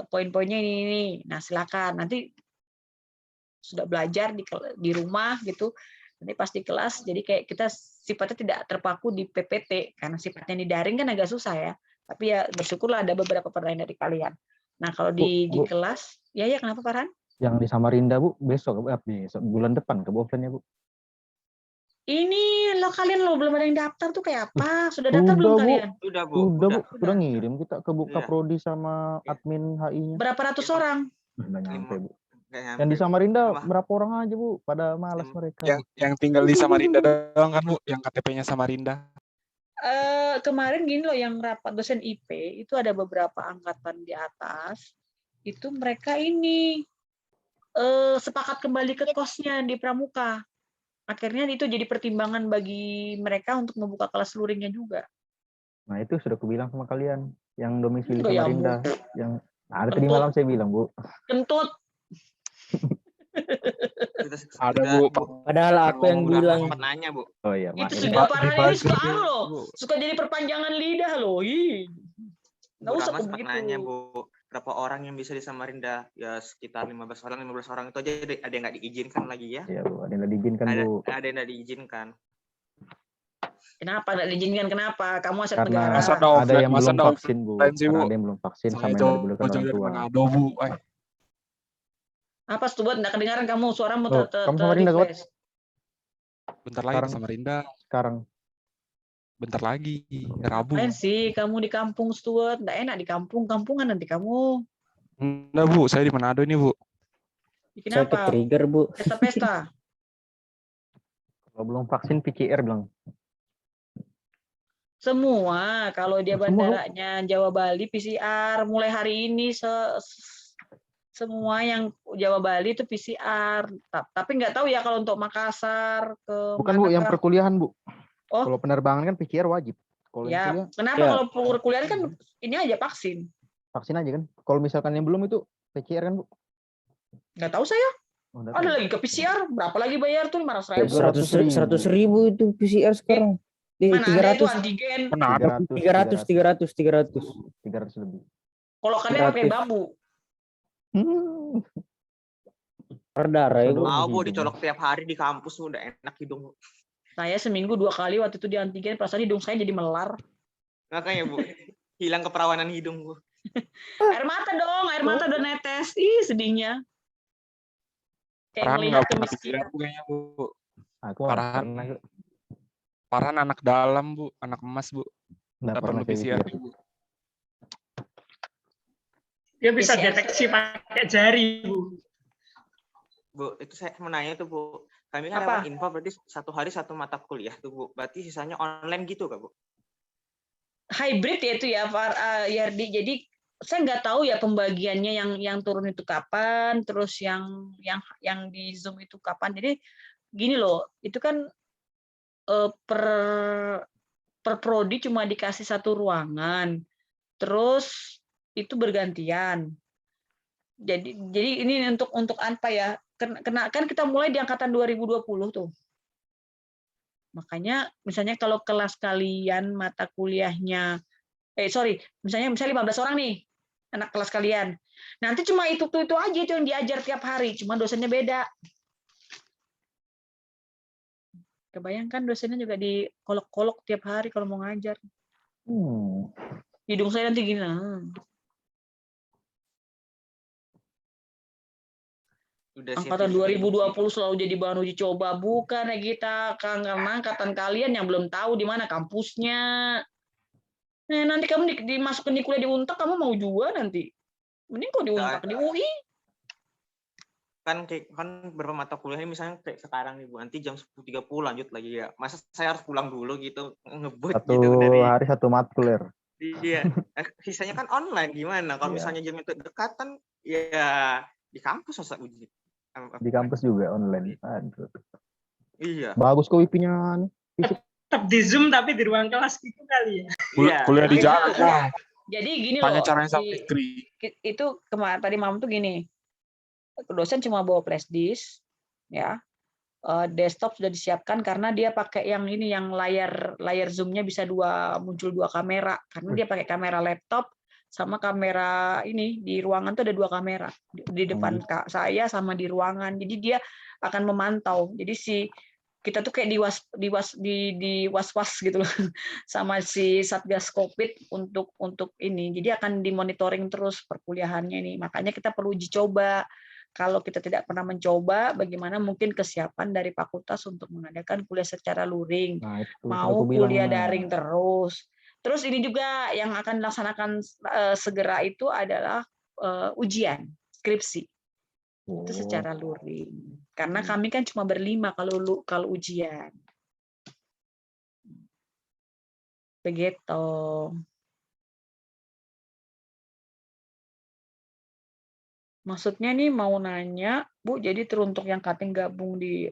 poin-poinnya ini. Nah silakan nanti sudah belajar di rumah gitu. Nanti pas di kelas, jadi kayak kita sifatnya tidak terpaku di PPT, karena sifatnya di daring kan agak susah ya. Tapi ya bersyukurlah ada beberapa pertanyaan dari kalian. Nah kalau di kelas, ya kenapa Farhan? Yang di Samarinda Bu, besok bulan depan ke offline ya Bu? Ini kalian belum ada yang daftar tuh kayak apa? Sudah daftar belum Bu. kalian? Udah, Bu. Udah ngirim kita ke Prodi sama admin HI-nya. Berapa ratus orang? Udah nyampe Bu. Nggak Yang di nyampe, Bu. Samarinda berapa orang aja Bu? Pada malas mereka. Yang tinggal di Samarinda doang kan Bu, yang KTP-nya Samarinda. Kemarin gini loh, yang rapat dosen IP itu ada beberapa angkatan di atas, itu mereka ini sepakat kembali ke kosnya di Pramuka. Akhirnya itu jadi pertimbangan bagi mereka untuk membuka kelas luringnya juga. Nah itu sudah aku bilang sama kalian, yang domisili Enggak, ya Samarinda, yang ada tadi malam saya bilang Bu. Kentut. Ada Bu. Padahal aku yang bilang. Sempat nanya, Bu. Oh iya, Itu maaf. sudah Farhan ini suka loh, suka jadi perpanjangan lidah loh. Nggak usah sempat begitu. nanya, Bu. Berapa orang yang bisa di Samarinda? Ya sekitar 15 orang itu aja ada yang nggak diizinkan lagi ya. Iya Bu, ada yang nggak diizinkan Bu. Ada yang nggak diizinkan. Kenapa nggak diizinkan? Kenapa? Kamu aset Karena negara. ada yang belum vaksin Bu. Sih, Bu. Karena ada yang belum vaksin sama yang dibolehkan orang tua. Manado Bu. Apa Stubat? Nggak kedengaran kamu, suaramu Kamu Samarinda Sobat? Bentar lagi ke Samarinda. Sekarang. Bentar lagi, Rabu. Main sih kamu di kampung Stuart, nggak enak di kampungan nanti kamu. Enggak Bu, saya di Manado ini Bu. Bikin Saya apa? ke-trigger Bu. Pesta-pesta. Kalau belum vaksin PCR bilang. Semua, kalau dia Semua. bandaranya Jawa Bali PCR, mulai hari ini semua yang Jawa Bali itu PCR. Tapi nggak tahu ya kalau untuk Makassar ke Bukan Bu, yang perkuliahan Bu. Oh. Kalau penerbangan kan PCR wajib. Kalau Ya, yang kenapa Ya. kalau perkuliahan kan ini aja vaksin? vaksin aja kan. Kalau misalkan yang belum itu PCR kan Bu. Nggak tahu saya. Oh, nggak Ada tahu. lagi ke PCR, berapa lagi bayar tuh 500.000? 100.000 itu PCR sekarang. Mana ada itu 300 antigen? 300 lebih. Kalau kalian pakai bambu. Berdarah ya Bu. Mau Bu dicolok tiap hari di kampus udah enak hidung. Saya seminggu 2 kali waktu itu di antigen, perasaan hidung saya jadi melar. Makanya Bu, hilang keperawanan hidung Bu. Air mata udah netes. Ih, sedihnya. Kayak Farhan ngelihat nggak pernah kemiskinan. PCR kayaknya Bu. Aku Farhan. pernah Farhan anak dalam Bu, anak emas Bu. nggak Nggak pernah perlu PCR PCR. Bu. Dia bisa PCR. deteksi pakai jari, Bu. Bu, itu saya mau nanya tuh Bu. Kami kan Apa? lewat info berarti satu hari satu mata kuliah tuh Bu. Berarti sisanya online gitu Kak Bu? Hybrid ya itu ya, Yardi. Jadi saya nggak tahu ya pembagiannya yang turun itu kapan, terus yang di Zoom itu kapan. Jadi gini loh, itu kan per prodi cuma dikasih satu ruangan, terus itu bergantian. Jadi ini untuk apa ya? Kan kita mulai di angkatan 2020 tuh. Makanya misalnya kalau kelas kalian mata kuliahnya misalnya 15 orang nih anak kelas kalian. Nanti cuma itu aja itu yang diajar tiap hari, cuma dosennya beda. Kebayangkan dosennya juga dikolok-kolok tiap hari kalau mau ngajar. Hidung saya nanti gini. Angkatan 2020 selalu jadi bahan uji coba, bukan ya kita, karena angkatan kalian yang belum tahu di mana kampusnya. Nah, nanti kamu dimasukin di kuliah di Untak, kamu mau juga nanti. Mending kok di Untak, di UI. Kan beberapa mata kuliah ini misalnya kayak sekarang nih Bu, nanti jam 10.30 lanjut lagi ya. Masa saya harus pulang dulu gitu, ngebut Satu gitu dari hari satu matkul. iya. Sisanya kan online gimana? Kalau Iya. misalnya jam itu dekatan ya di kampus masa uji. Di kampus juga online. Aduh. Iya. Bagus kok IP-nya. Tetap di Zoom tapi di ruang kelas gitu kali ya. Iya. Kuliah di Jakarta. Jadi gini Tanya loh, caranya sama Fikri. itu kemarin tadi Mam tuh gini, dosen cuma bawa flash disk, ya, desktop sudah disiapkan karena dia pakai yang ini, yang layar zoom-nya bisa muncul dua kamera, karena dia pakai kamera laptop sama kamera ini di ruangan tuh ada dua kamera di depan saya sama di ruangan, jadi dia akan memantau, jadi kita tuh kayak di was-was gitu loh sama si Satgas Covid untuk ini. Jadi akan dimonitoring terus perkuliahannya ini. Makanya kita perlu uji coba. Kalau kita tidak pernah mencoba, bagaimana mungkin kesiapan dari fakultas untuk mengadakan kuliah secara luring. Nah, itu mau kuliah daring terus. Terus ini juga yang akan dilaksanakan segera itu adalah ujian skripsi. Itu secara luring. Karena kami kan cuma berlima kalau ujian. Begitu. Maksudnya nih mau nanya, Bu, jadi teruntuk yang cutting gabung di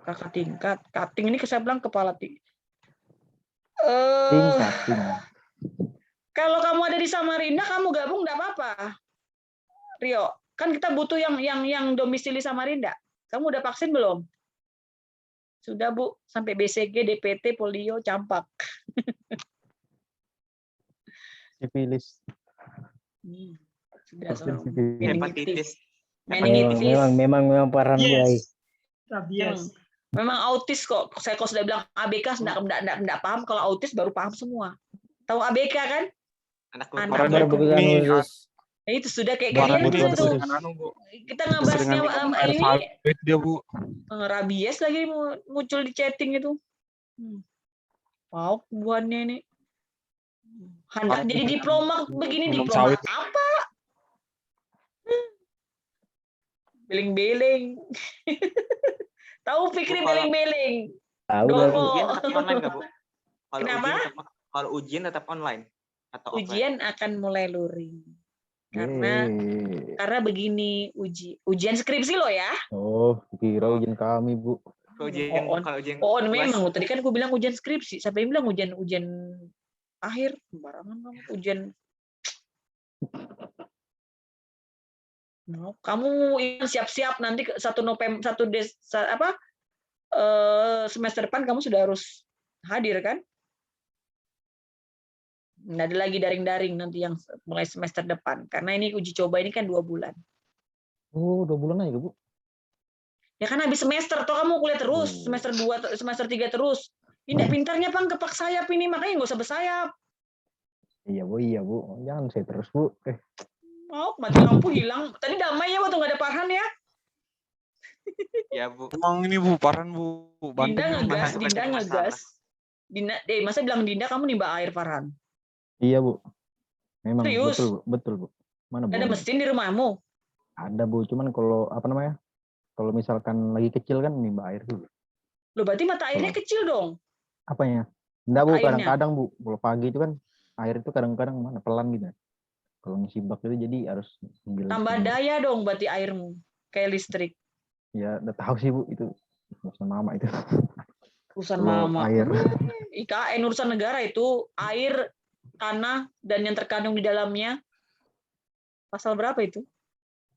kakak tingkat. Cutting ini saya bilang kepala tingkat. Kalau kamu ada di Samarinda, kamu gabung enggak apa-apa. Rio, kan kita butuh yang domisili Samarinda. Kamu udah vaksin belum? Sudah, Bu, sampai BCG, DPT, polio, campak. Sifilis. Sudah hepatitis. Memang parah guys. Rabies. Memang autis kok. Saya kalau sudah bilang ABK enggak paham, kalau autis baru paham semua. Tahu ABK kan? Anak berkebutuhan khusus. Itu sudah kayak kalian tuh. Kita ngebahasnya ini dia, Bu. rabies lagi muncul di chatting itu. Wow, buannya ini. Hendak jadi diploma begini, diploma apa? Beling-beling. Tahu Fikri beling-beling? Tahu ujian tetap online nggak, Bu? Kenapa? Kalau ujian tetap online atau ujian offline? Akan mulai luring. Karena begini, ujian skripsi lo ya. Oh, kira ujian kami, Bu. Kalau ujian memang tadi kan aku bilang ujian skripsi. Siapa yang bilang ujian akhir? Sembarangan kamu ujian. Kamu siap-siap nanti 1 November semester depan kamu sudah harus hadir kan? Nggak ada lagi daring-daring nanti yang mulai semester depan karena ini uji coba ini kan 2 bulan. Oh, 2 bulan aja, Bu. Ya kan habis semester toh kamu kuliah terus, semester 2, semester 3 terus. Ini pintarnya Bang kepak sayap ini, makanya nggak usah bersayap. Iya, Bu. Jangan saya terus, Bu. Mati lampu hilang. Tadi damai ya waktu nggak ada Farhan ya? Ya, Bu. Emang ini, Bu, Farhan, Bu. Dinda ngegas. Masa bilang Dinda kamu nimba air Farhan? Iya, Bu. Memang serius? Betul, Bu. Mana ada mesin di rumahmu? Ada, Bu. Cuman kalau kalau misalkan lagi kecil kan nimba air dulu. Loh, berarti mata airnya kecil dong? Apanya? Enggak, Bu. Kadang-kadang, Bu. Kalau pagi itu kan air itu kadang-kadang pelan gitu. Kalau ngisi bak itu jadi harus tambah daya dong berarti airmu. Kayak listrik. Ya, udah tahu sih, Bu. Itu urusan mama itu. Urusan mama. Air. IKN urusan negara itu. Air, tanah, dan yang terkandung di dalamnya. Pasal berapa itu?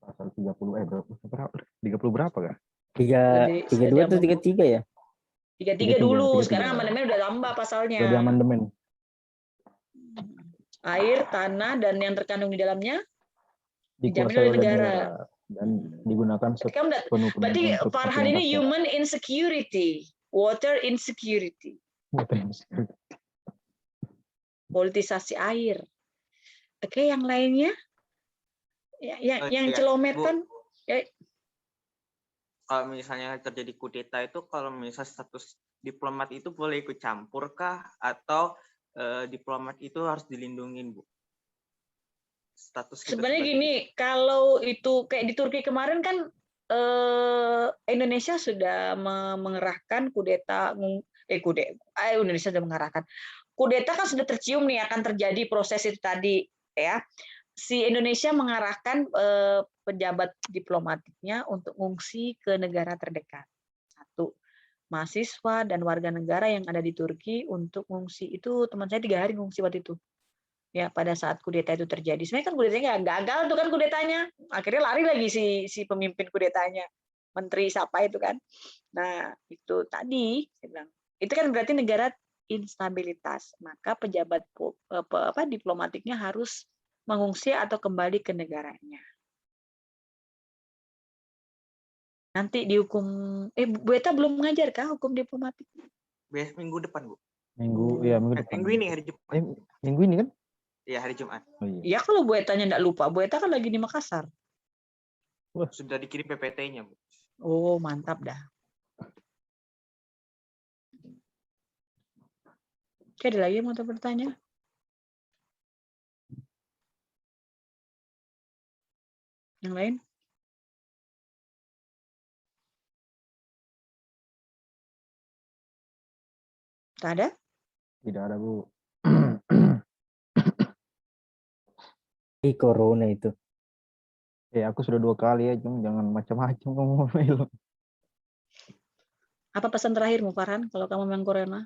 Pasal 30 berapa kan? 32 atau 33 ya? 33 dulu, sekarang amandemen udah tambah pasalnya. Udah di amandemen. Air, tanah, dan yang terkandung di dalamnya dijamin oleh negara. Dan digunakan sepenuhnya. Berarti Farhan ini human insecurity, water insecurity. Politisasi air. Oke, yang lainnya? Yang celometan? Kalau misalnya terjadi kudeta itu, kalau misalnya status diplomat itu boleh ikut campur kah? Atau diplomat itu harus dilindungin, Bu. Status kita Sebenarnya sebagai gini, kalau itu kayak di Turki kemarin kan Indonesia sudah mengerahkan Indonesia sudah mengerahkan kudeta kan sudah tercium nih akan terjadi proses itu tadi ya. Si Indonesia mengarahkan pejabat diplomatiknya untuk ngungsi ke negara terdekat. Satu, mahasiswa dan warga negara yang ada di Turki untuk ngungsi itu teman saya 3 hari ngungsi waktu itu. Ya pada saat kudeta itu terjadi. Sebenarnya kan kudetanya nggak gagal tuh kan kudetanya. Akhirnya lari lagi si pemimpin kudetanya. Menteri siapa itu kan. Nah, itu tadi saya bilang. Itu kan berarti negara instabilitas. Maka pejabat diplomatiknya harus mengungsi atau kembali ke negaranya. Nanti dihukum Bu Eta belum mengajar kah hukum diplomatik? minggu depan, Bu. Minggu depan. Minggu ini hari Jumat. Minggu ini kan? Iya, hari Jumat. Oh, iya. Ya kalau Bu Etanya enggak lupa, Bu Eta kan lagi di Makassar. Sudah dikirim PPT-nya, Bu. Oh, mantap dah. Oke, ada lagi yang mau bertanya? Yang lain? Tak ada? Tidak ada, Bu. Corona itu. Aku sudah 2 kali ya, jangan macam-macam ngomong film. Apa pesan terakhirmu, Farhan, kalau kamu memang corona?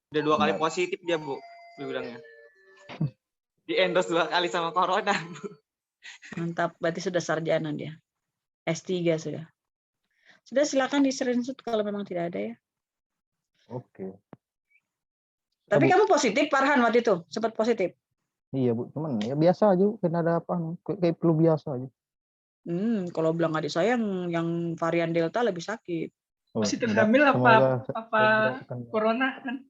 Udah 2 kali positif dia, Bu. Dibilangnya. Di endorse 2 kali sama corona, Bu. Mantap, berarti sudah sarjana dia. S3 sudah. Sudah silakan di-screenshot kalau memang tidak ada ya. Oke. Tapi kamu positif, Farhan, waktu itu? Sempat positif? Iya, Bu. Cuman ya biasa aja, kan ada apa? Kayak flu biasa aja. Kalau bilang adik saya yang varian Delta lebih sakit. Positif hamil apa corona kan?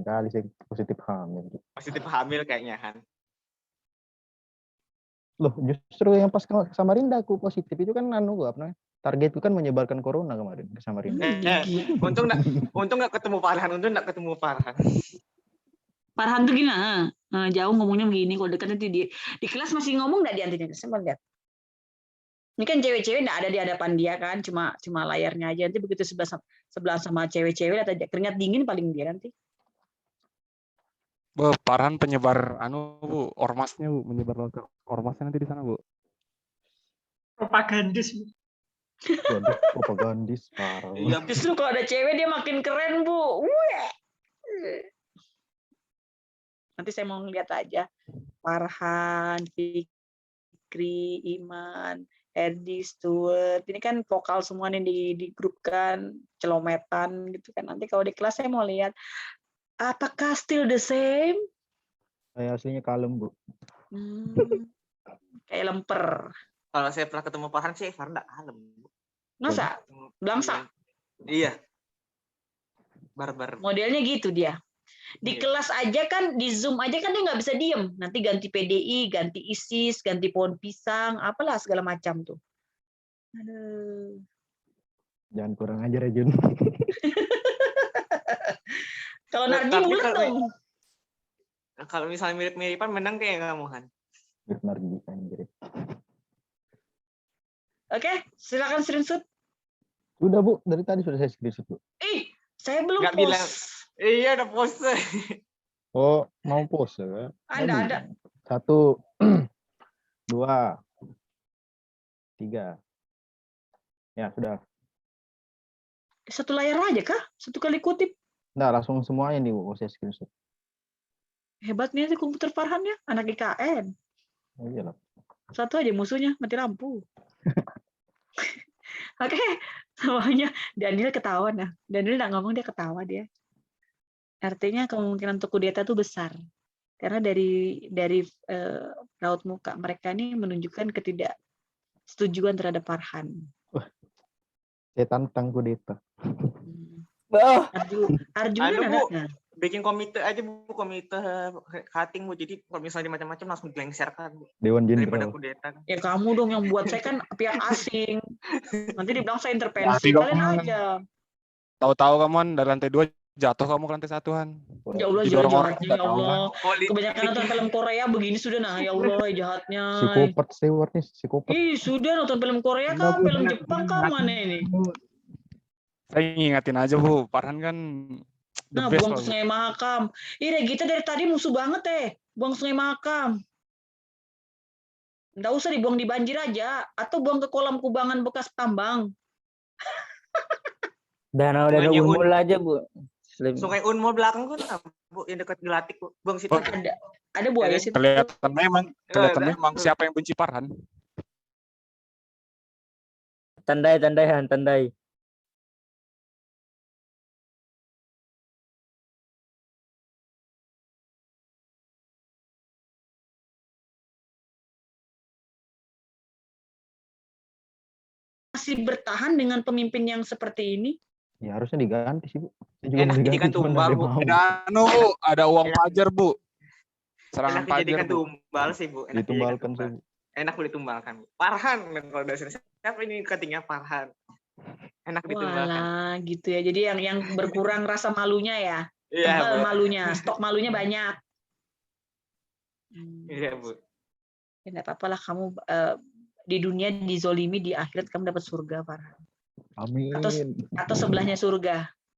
Kali sih positif hamil. Positif hamil kayaknya, Han. Loh, justru yang pas ke Samarinda aku positif itu kan targetku kan menyebarkan corona kemarin ke Samarinda. Untung nggak ketemu Farhan. Farhan tuh gini, jauh ngomongnya begini, kalau dekat nanti di kelas masih ngomong nggak dia nantinya? Saya mau lihat. Ini kan cewek-cewek nggak ada di hadapan dia kan, cuma layarnya aja. Nanti begitu sebelah sama cewek-cewek atau keringat dingin paling dia nanti. Bu, Farhan penyebar Bu, ormasnya Bu, menyebar ke ormasnya nanti di sana, Bu. Propagandis. Waduh, propagandis parah. Iya, Justru kalau ada cewek dia makin keren, Bu. Nanti saya mau ngeliat aja. Farhan, Fikri, Iman, Erdi, Stuart. Ini kan vokal semua nih di grup kan, celometan gitu kan. Nanti kalau di kelas saya mau lihat apakah still the same? Saya aslinya kalem, Bu. Kayak lemper. Kalau saya pernah ketemu Farhan sih, Farhan nggak kalem. Masa? Belangsa? Iya. Barbar. Modelnya gitu dia. Di kelas aja kan, di Zoom aja kan dia nggak bisa diem. Nanti ganti PDI, ganti ISIS, ganti pohon pisang, apalah segala macam tuh. Aduh. Jangan kurang ajar ya, Jun. Kalau Narji ulet dong. Kalau misalnya mirip-miripan menang kayak kamu, Han. Narji anjir. Oke, silakan screenshot. Sudah, Bu. Dari tadi sudah saya screenshot, Bu. Saya belum Nggak post. bilang. Iya, ada pose. Oh, mau pose kan? Ada. 1, 2, 3. Ya, sudah. Satu layar aja kah? Satu kali kutip. Nah, langsung semuanya nih, Bu. Saya screenshot. Hebatnya sih komputer Farhan ya, anak IKN. Oh, iyalah. Satu aja musuhnya, mati lampu. Oke, semuanya. Daniel ketawa. Nah, Daniel nggak ngomong, dia ketawa dia. Artinya kemungkinan untuk kudeta itu besar. Karena dari raut muka mereka ini menunjukkan ketidaksetujuan terhadap Farhan. Saya tantang kudeta. Arjuna anaknya. bikin komite aja Bu, komite cutting Bu. Jadi kalau misalnya macam-macam langsung dilengsarkan Bu. Dewan Daripada Jenderal. kudeta. Ya kamu dong yang buat, saya kan pihak asing. Nanti dibilang saya intervensi, tidak, kalian Man. aja. Tahu-tahu kamu Han, dari lantai 2 jatuh kamu ke lantai 1-an. Ya Allah, Didorong orang jahatnya nggak ya tahu Allah. Oh, Kebanyakan nonton film Korea begini sudah, nah ya Allah, jahatnya. Psikopat steward nih, psikopat. Ih, sudah nonton film Korea kah, film Jepang kah, mana ini? Saya ngingatin aja Bu, Farhan kan the Nah, best buang lah ke Bu. Sungai Mahakam. Ih, Regita dari tadi musuh banget buang Sungai Mahakam. Nggak usah dibuang di banjir aja, atau buang ke kolam kubangan bekas tambang. Danau Sungainya Unmul aja, Bu. Sungai Unmul belakang kan Bu, yang dekat Gelatik Bu. Buang situ. Ada buaya situ. Kelihatan kan? memang siapa yang benci Farhan. Tandai, Han, tandai. Masih bertahan dengan pemimpin yang seperti ini? Ya harusnya diganti sih, Bu. Saya juga mau Enak dijadikan diganti, cuman tumbal nggak Bu. mau. Ada uang Enak. pajar Bu. Serangan Enak pajar dijadikan Bu. tumbal sih Bu. Enak Ditumbalkan dijadikan sih, tumbal. Bu. Enak Bu ditumbalkan. Farhan kalau dosen siapa ini cuttingnya Farhan. Enak ditumbalkan. Walah, gitu ya. Jadi yang berkurang rasa malunya ya. Iya Tebal Bu. malunya, stok malunya banyak. Iya Bu. Ya, nggak apa-apa lah, kamu di dunia dizolimi, di akhirat kamu dapat surga, Farhan. Amin. Atau sebelahnya surga.